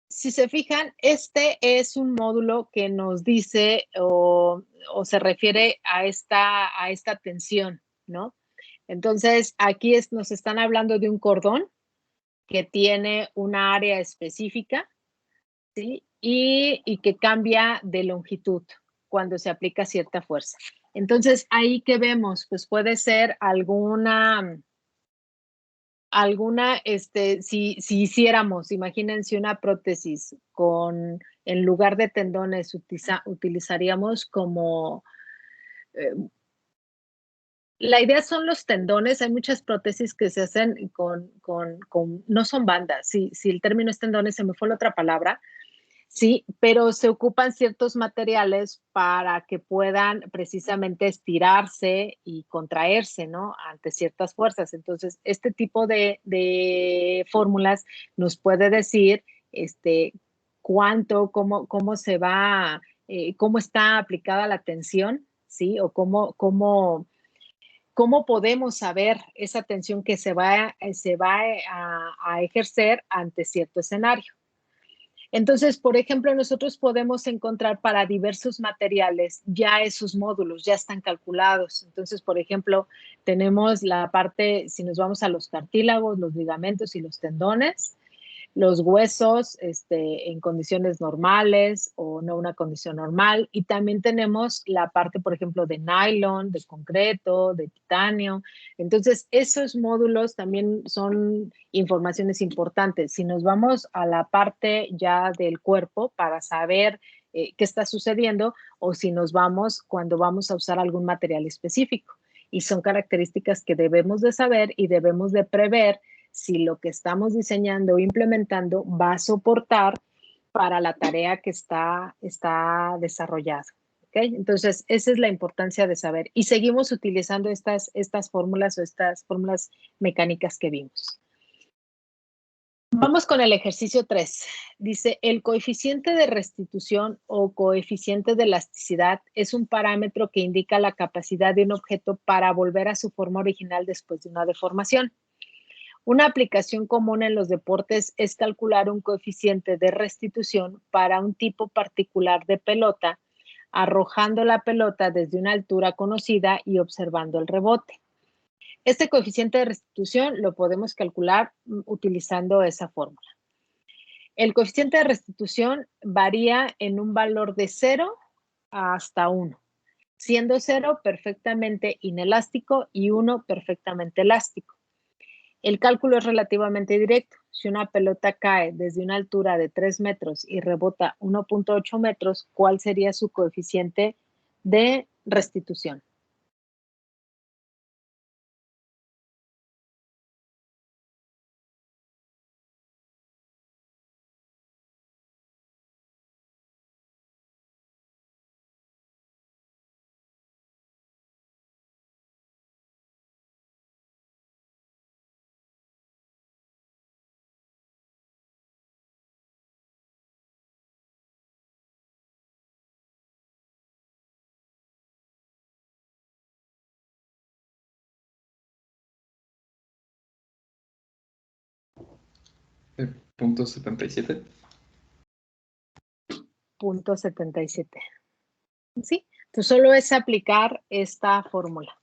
si se fijan, este es un módulo que nos dice o se refiere a esta tensión, ¿no? Entonces, aquí nos están hablando de un cordón que tiene una área específica, ¿sí? Y que cambia de longitud cuando se aplica cierta fuerza. Entonces, ahí que vemos, pues puede ser alguna, si hiciéramos, imagínense una prótesis en lugar de tendones, utilizaríamos como, la idea son los tendones. Hay muchas prótesis que se hacen no son bandas, si el término es tendones, se me fue la otra palabra, sí, pero se ocupan ciertos materiales para que puedan precisamente estirarse y contraerse, ¿no? Ante ciertas fuerzas. Entonces, este tipo de fórmulas nos puede decir cuánto, cómo se va, cómo está aplicada la tensión, ¿sí? O cómo podemos saber esa tensión que se va a ejercer ante cierto escenario. Entonces, por ejemplo, nosotros podemos encontrar para diversos materiales ya esos módulos, ya están calculados. Entonces, por ejemplo, tenemos la parte, si nos vamos a los cartílagos, los ligamentos y los tendones, los huesos en condiciones normales o no una condición normal. Y también tenemos la parte, por ejemplo, de nylon, de concreto, de titanio. Entonces, esos módulos también son informaciones importantes. Si nos vamos a la parte ya del cuerpo para saber qué está sucediendo, o si nos vamos cuando vamos a usar algún material específico. Y son características que debemos de saber y debemos de prever si lo que estamos diseñando o implementando va a soportar para la tarea que está desarrollada. ¿Okay? Entonces, esa es la importancia de saber. Y seguimos utilizando estas fórmulas o estas fórmulas mecánicas que vimos. Vamos con el ejercicio 3. Dice, el coeficiente de restitución o coeficiente de elasticidad es un parámetro que indica la capacidad de un objeto para volver a su forma original después de una deformación. Una aplicación común en los deportes es calcular un coeficiente de restitución para un tipo particular de pelota, arrojando la pelota desde una altura conocida y observando el rebote. Este coeficiente de restitución lo podemos calcular utilizando esa fórmula. El coeficiente de restitución varía en un valor de 0 hasta 1, siendo 0 perfectamente inelástico y 1 perfectamente elástico. El cálculo es relativamente directo. Si una pelota cae desde una altura de 3 metros y rebota 1.8 metros, ¿cuál sería su coeficiente de restitución? Punto 77. Punto 77. ¿Sí? Entonces, solo es aplicar esta fórmula.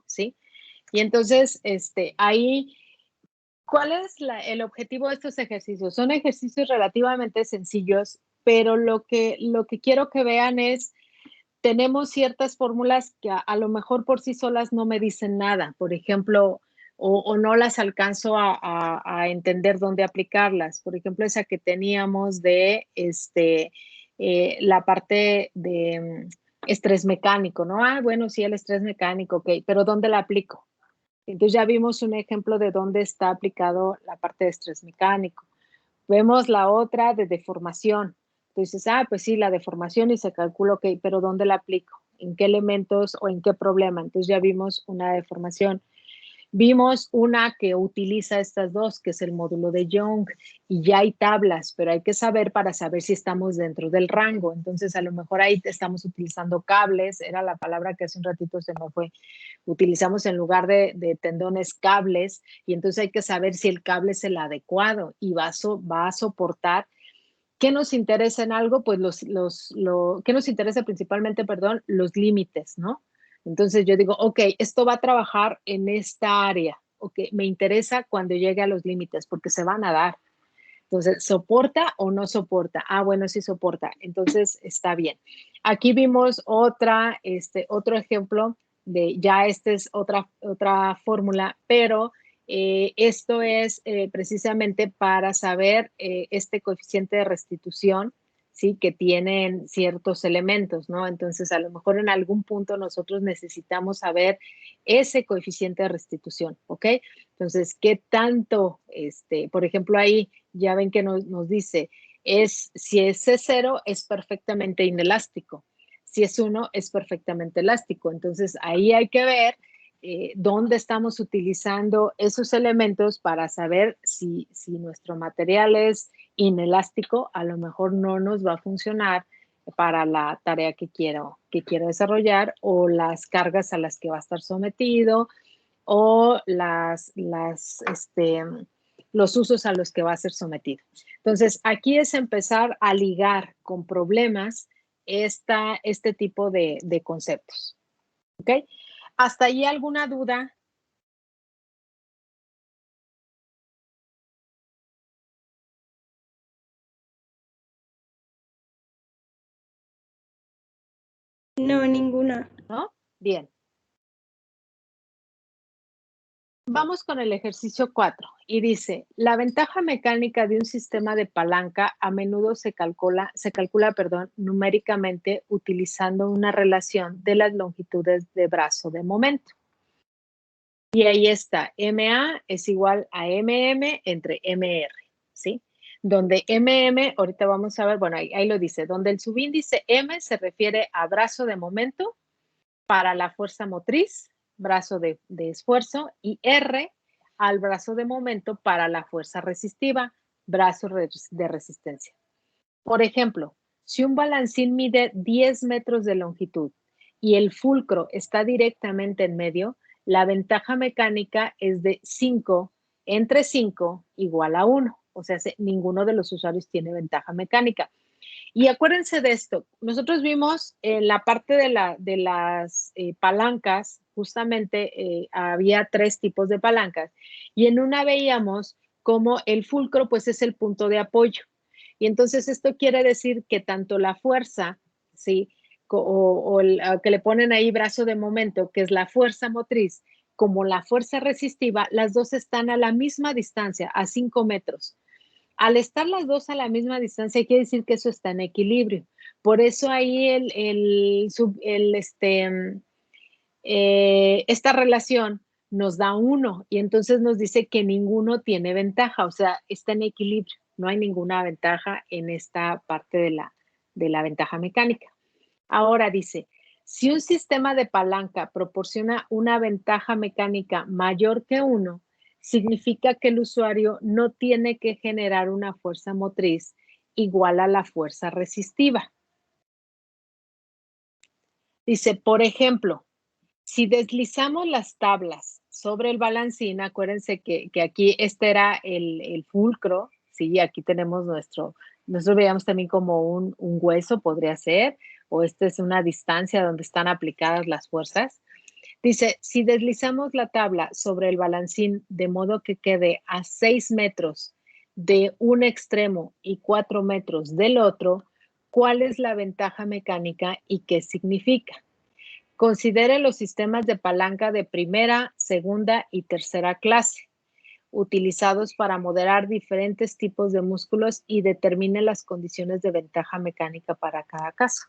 ¿Sí? Y entonces, ahí, ¿cuál es el objetivo de estos ejercicios? Son ejercicios relativamente sencillos, pero lo que quiero que vean es, tenemos ciertas fórmulas que a lo mejor por sí solas no me dicen nada, por ejemplo, o no las alcanzo a entender dónde aplicarlas. Por ejemplo, esa que teníamos de la parte de estrés mecánico, ¿no? Ah, bueno, sí, el estrés mecánico, ok, pero ¿dónde la aplico? Entonces ya vimos un ejemplo de dónde está aplicado la parte de estrés mecánico. Vemos la otra de deformación. Entonces, pues sí, la deformación y se calcula, ok, pero ¿dónde la aplico? ¿En qué elementos o en qué problema? Entonces ya vimos una deformación. Vimos una que utiliza estas dos, que es el módulo de Young, y ya hay tablas, pero hay que saber para saber si estamos dentro del rango. Entonces, a lo mejor ahí estamos utilizando cables, era la palabra que hace un ratito se me fue. Utilizamos en lugar de tendones cables, y entonces hay que saber si el cable es el adecuado y va a soportar. ¿Qué nos interesa en algo? Pues ¿qué nos interesa principalmente, perdón? Los límites, ¿no? Entonces yo digo, ok, esto va a trabajar en esta área. Ok, me interesa cuando llegue a los límites porque se van a dar. Entonces, ¿soporta o no soporta? Ah, bueno, sí soporta. Entonces, está bien. Aquí vimos otro ejemplo de, ya esta es otra fórmula, pero esto es precisamente para saber este coeficiente de restitución, ¿sí? Que tienen ciertos elementos, ¿no? Entonces, a lo mejor en algún punto nosotros necesitamos saber ese coeficiente de restitución, ¿ok? Entonces, ¿qué tanto, por ejemplo, ahí ya ven que nos dice, si es C0 es perfectamente inelástico, si es 1 es perfectamente elástico. Entonces, ahí hay que ver dónde estamos utilizando esos elementos para saber si nuestro material es inelástico, a lo mejor no nos va a funcionar para la tarea que quiero desarrollar o las cargas a las que va a estar sometido o los usos a los que va a ser sometido. Entonces, aquí es empezar a ligar con problemas este tipo de conceptos. ¿Ok? ¿Hasta ahí alguna duda? No, ninguna. ¿No? Bien. Vamos con el ejercicio 4 y dice, la ventaja mecánica de un sistema de palanca a menudo se calcula, numéricamente utilizando una relación de las longitudes de brazo de momento. Y ahí está, MA es igual a MM entre MR, ¿sí? Donde MM, ahorita vamos a ver, bueno, ahí lo dice, donde el subíndice M se refiere a brazo de momento para la fuerza motriz, brazo de esfuerzo, y R al brazo de momento para la fuerza resistiva, brazo de resistencia. Por ejemplo, si un balancín mide 10 metros de longitud y el fulcro está directamente en medio, la ventaja mecánica es de 5 entre 5 igual a 1. O sea, ninguno de los usuarios tiene ventaja mecánica. Y acuérdense de esto, nosotros vimos en la parte de las palancas, justamente había 3 tipos de palancas, y en una veíamos como el fulcro pues es el punto de apoyo. Y entonces esto quiere decir que tanto la fuerza, ¿sí? Que le ponen ahí brazo de momento, que es la fuerza motriz, como la fuerza resistiva, las dos están a la misma distancia, a 5 metros. Al estar las dos a la misma distancia, quiere decir que eso está en equilibrio. Por eso ahí esta relación nos da 1 y entonces nos dice que ninguno tiene ventaja, o sea, está en equilibrio. No hay ninguna ventaja en esta parte de la ventaja mecánica. Ahora dice, si un sistema de palanca proporciona una ventaja mecánica mayor que 1, significa que el usuario no tiene que generar una fuerza motriz igual a la fuerza resistiva. Dice, por ejemplo, si deslizamos las tablas sobre el balancín, acuérdense que aquí este era el fulcro, sí, aquí tenemos nosotros veíamos también como un hueso, podría ser, o esta es una distancia donde están aplicadas las fuerzas. Dice, si deslizamos la tabla sobre el balancín de modo que quede a 6 metros de un extremo y 4 metros del otro, ¿cuál es la ventaja mecánica y qué significa? Considere los sistemas de palanca de primera, segunda y tercera clase, utilizados para moderar diferentes tipos de músculos y determine las condiciones de ventaja mecánica para cada caso.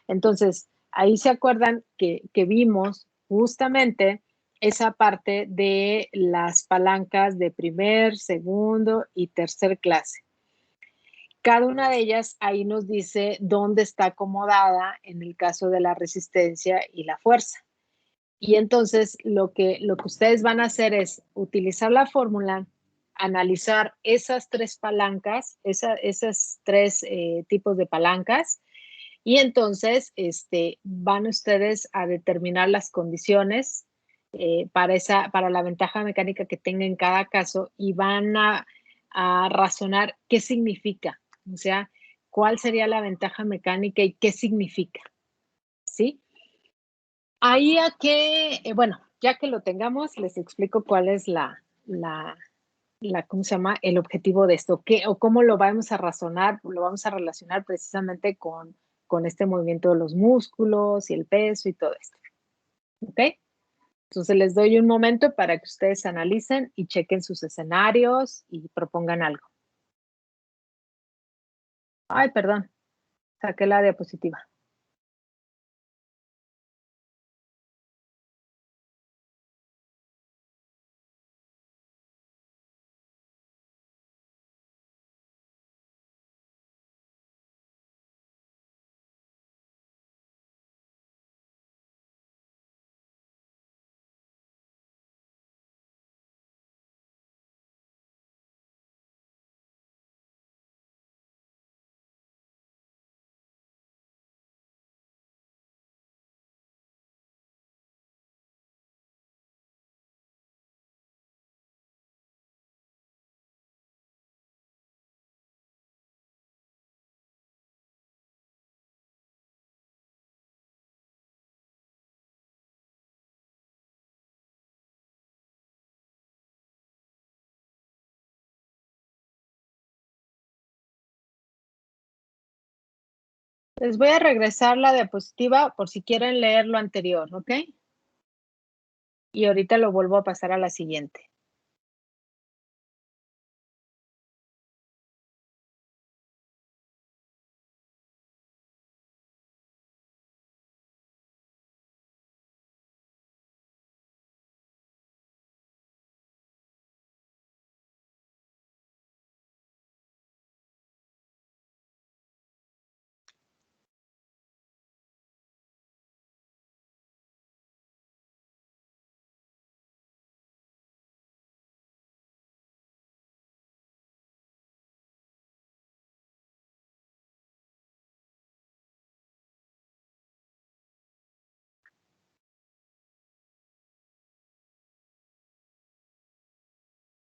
Entonces, ahí se acuerdan que vimos justamente esa parte de las palancas de primer, segundo y tercer clase. Cada una de ellas ahí nos dice dónde está acomodada en el caso de la resistencia y la fuerza. Y entonces lo que ustedes van a hacer es utilizar la fórmula, analizar esas 3 palancas, esos 3 tipos de palancas, y entonces van ustedes a determinar las condiciones para la ventaja mecánica que tenga en cada caso y van a razonar qué significa, o sea, cuál sería la ventaja mecánica y qué significa, ¿sí? Ahí bueno, ya que lo tengamos, les explico cuál es ¿cómo se llama? El objetivo de esto, o cómo lo vamos a razonar, lo vamos a relacionar precisamente con este movimiento de los músculos y el peso y todo esto. ¿Ok? Entonces les doy un momento para que ustedes analicen y chequen sus escenarios y propongan algo. Ay, perdón, saqué la diapositiva. Les voy a regresar la diapositiva por si quieren leer lo anterior, ¿ok? Y ahorita lo vuelvo a pasar a la siguiente.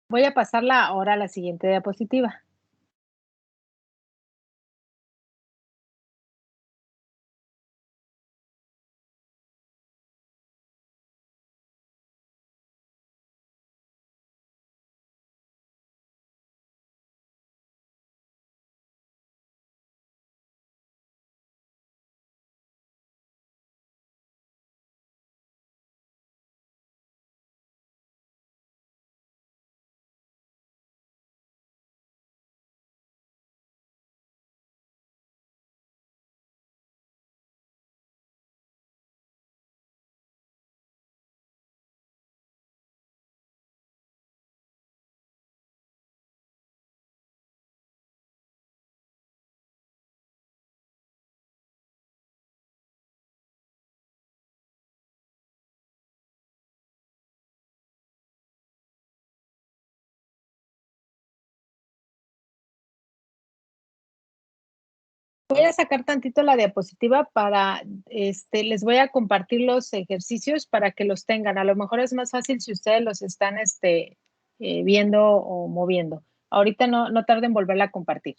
Voy a pasarla ahora a la siguiente diapositiva. Voy a sacar tantito la diapositiva para, les voy a compartir los ejercicios para que los tengan. A lo mejor es más fácil si ustedes los están, viendo o moviendo. Ahorita no tarden en volverla a compartir.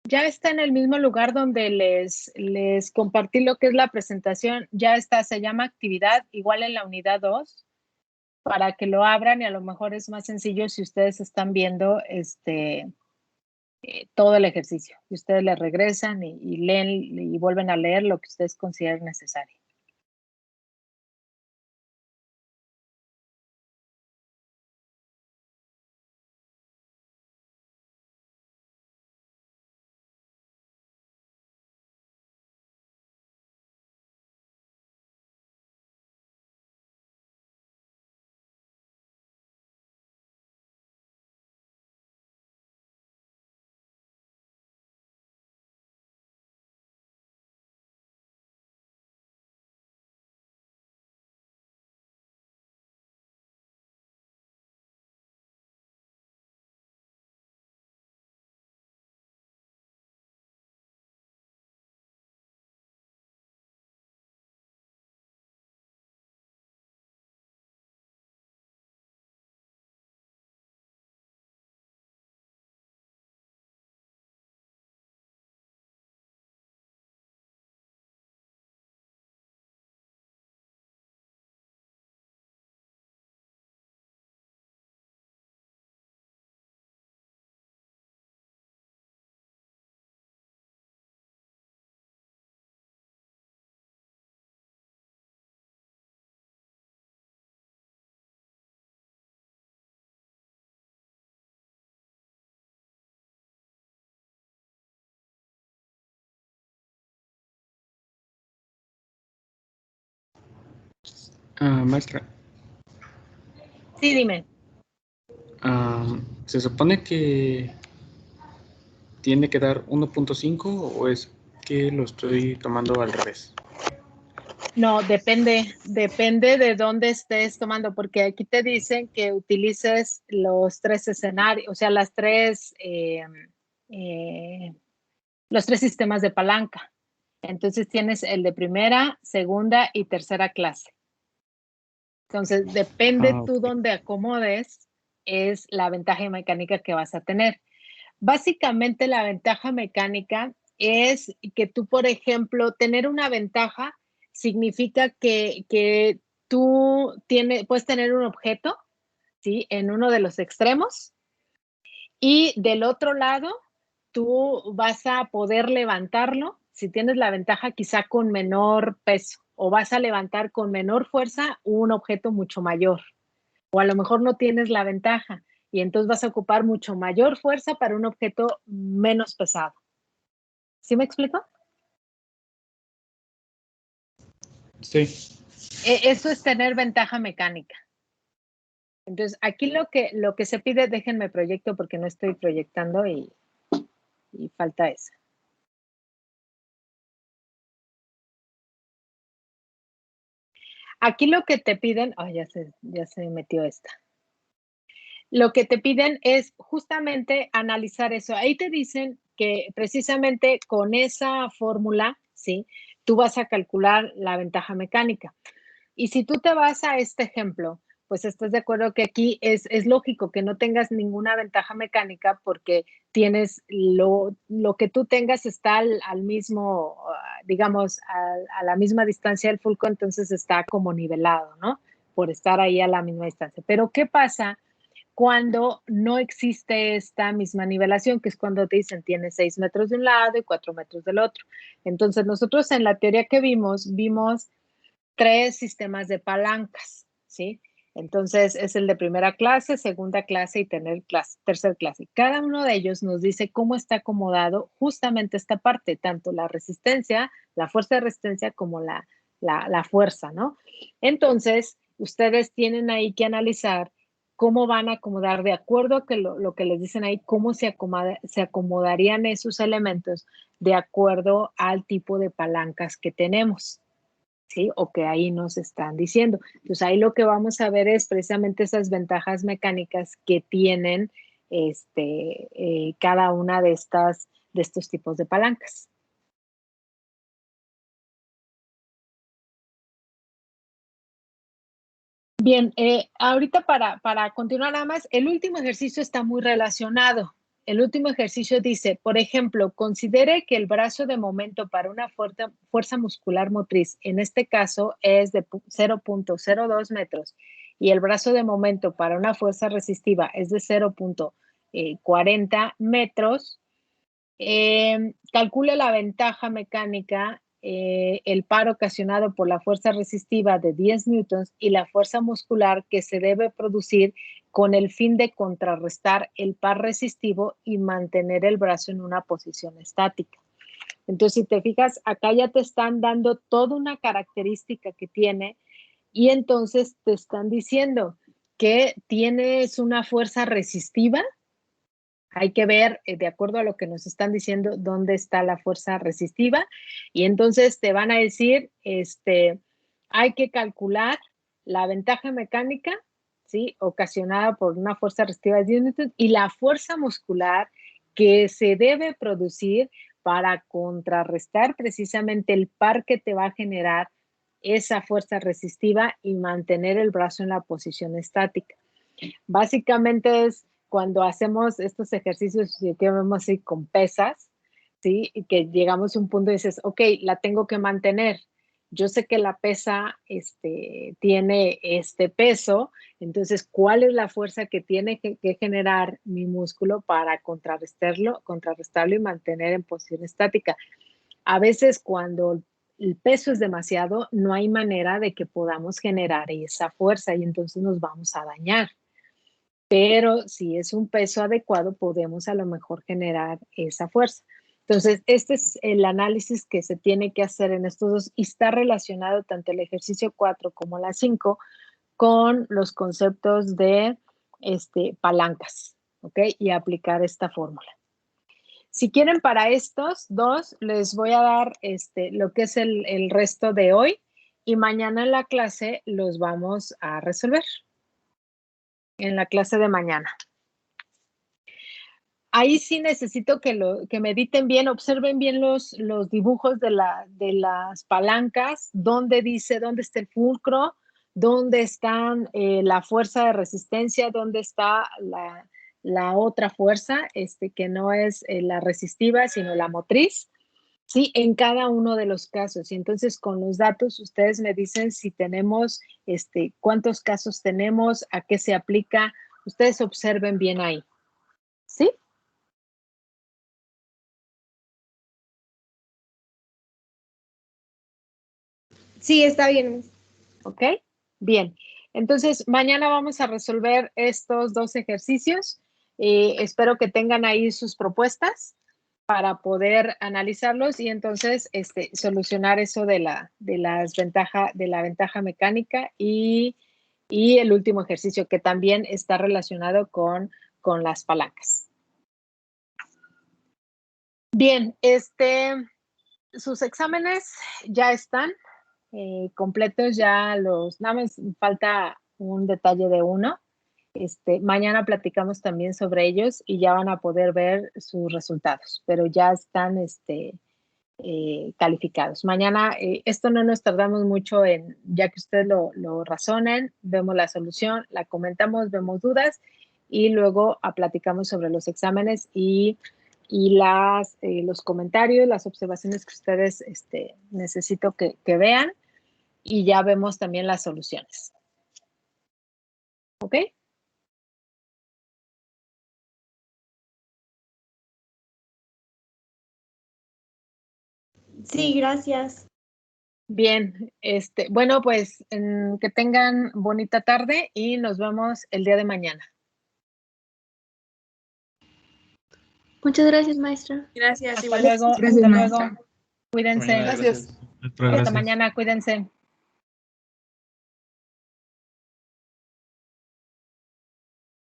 Ya está en el mismo lugar donde les compartí lo que es la presentación. Ya está, se llama actividad, igual en la unidad 2, para que lo abran y a lo mejor es más sencillo si ustedes están viendo todo el ejercicio. Y ustedes le regresan y leen y vuelven a leer lo que ustedes consideren necesario. Maestra, Sí, dime. ¿se supone que tiene que dar 1.5 o es que lo estoy tomando al revés? No, depende de dónde estés tomando, porque aquí te dicen que utilices los 3 escenarios, o sea, los 3 sistemas de palanca. Entonces tienes el de primera, segunda y tercera clase. Entonces, depende tú Ok. dónde acomodes, es la ventaja mecánica que vas a tener. Básicamente, la ventaja mecánica es que tú, por ejemplo, tener una ventaja significa que tú puedes tener un objeto, ¿sí? En uno de los extremos y del otro lado, tú vas a poder levantarlo, si tienes la ventaja quizá con menor peso, o vas a levantar con menor fuerza un objeto mucho mayor, o a lo mejor no tienes la ventaja y entonces vas a ocupar mucho mayor fuerza para un objeto menos pesado. ¿Sí me explico? Sí. Eso es tener ventaja mecánica. Entonces, aquí lo que se pide, déjenme proyecto porque no estoy proyectando y falta eso. Aquí lo que te piden, ya se metió esta. Lo que te piden es justamente analizar eso. Ahí te dicen que precisamente con esa fórmula, ¿sí? Tú vas a calcular la ventaja mecánica. Y si tú te vas a este ejemplo, pues estás de acuerdo que aquí es lógico que no tengas ninguna ventaja mecánica porque tienes lo que tú tengas está al mismo, digamos, a la misma distancia del fulcro, entonces está como nivelado, ¿no? Por estar ahí a la misma distancia. Pero ¿qué pasa cuando no existe esta misma nivelación, que es cuando te dicen tienes 6 metros de un lado y 4 metros del otro? Entonces, nosotros en la teoría que vimos 3 sistemas de palancas, ¿sí? Entonces, es el de primera clase, segunda clase y tercera clase. Cada uno de ellos nos dice cómo está acomodado justamente esta parte, tanto la resistencia, la fuerza de resistencia como la fuerza, ¿no? Entonces, ustedes tienen ahí que analizar cómo van a acomodar de acuerdo a que lo que les dicen ahí, cómo se acomodarían esos elementos de acuerdo al tipo de palancas que tenemos. ¿Sí? O que ahí nos están diciendo. Entonces, ahí lo que vamos a ver es precisamente esas ventajas mecánicas que tienen cada una de estos tipos de palancas. Bien, ahorita para continuar nada más, el último ejercicio está muy relacionado. El último ejercicio dice, por ejemplo, considere que el brazo de momento para una fuerza muscular motriz, en este caso es de 0.02 metros, y el brazo de momento para una fuerza resistiva es de 0.40 metros. Calcule la ventaja mecánica, el par ocasionado por la fuerza resistiva de 10 newtons y la fuerza muscular que se debe producir con el fin de contrarrestar el par resistivo y mantener el brazo en una posición estática. Entonces, si te fijas, acá ya te están dando toda una característica que tiene y entonces te están diciendo que tienes una fuerza resistiva. Hay que ver, de acuerdo a lo que nos están diciendo, dónde está la fuerza resistiva. Y entonces te van a decir, hay que calcular la ventaja mecánica, ¿sí? Ocasionada por una fuerza resistiva de 10 newtons y la fuerza muscular que se debe producir para contrarrestar precisamente el par que te va a generar esa fuerza resistiva y mantener el brazo en la posición estática. Básicamente es cuando hacemos estos ejercicios que vemos así con pesas, ¿sí? Y que llegamos a un punto y dices, ok, la tengo que mantener. Yo sé que la pesa tiene este peso, entonces, ¿cuál es la fuerza que tiene que generar mi músculo para contrarrestarlo y mantener en posición estática? A veces cuando el peso es demasiado, no hay manera de que podamos generar esa fuerza y entonces nos vamos a dañar. Pero si es un peso adecuado, podemos a lo mejor generar esa fuerza. Entonces, este es el análisis que se tiene que hacer en estos dos y está relacionado tanto el ejercicio 4 como la 5 con los conceptos de palancas, ¿ok? Y aplicar esta fórmula. Si quieren para estos dos, les voy a dar lo que es el resto de hoy y mañana en la clase los vamos a resolver. En la clase de mañana. Ahí sí necesito que mediten bien, observen bien los dibujos de las palancas, dónde está el fulcro, dónde está la fuerza de resistencia, dónde está la otra fuerza, que no es la resistiva, sino la motriz, ¿sí? En cada uno de los casos. Y entonces con los datos ustedes me dicen si tenemos, cuántos casos tenemos, a qué se aplica. Ustedes observen bien ahí, ¿sí? Sí, está bien. ¿Ok? Bien. Entonces, mañana vamos a resolver estos dos ejercicios. Espero que tengan ahí sus propuestas para poder analizarlos y entonces solucionar eso de la ventaja mecánica y el último ejercicio que también está relacionado con las palancas. Bien, sus exámenes ya están completos, nada más falta un detalle de uno. Mañana platicamos también sobre ellos y ya van a poder ver sus resultados, pero ya están calificados. Mañana, esto no nos tardamos mucho ya que ustedes lo razonen, vemos la solución, la comentamos, vemos dudas y luego platicamos sobre los exámenes y los comentarios, las observaciones que ustedes necesito que vean y ya vemos también las soluciones. ¿Ok? Sí, gracias. Bien, bueno, pues que tengan bonita tarde y nos vemos el día de mañana. Muchas gracias, maestra. Gracias. Hasta igual. luego, Gracias, hasta maestra. luego. Cuídense. Mañana, Gracias. Hasta Hasta mañana, cuídense.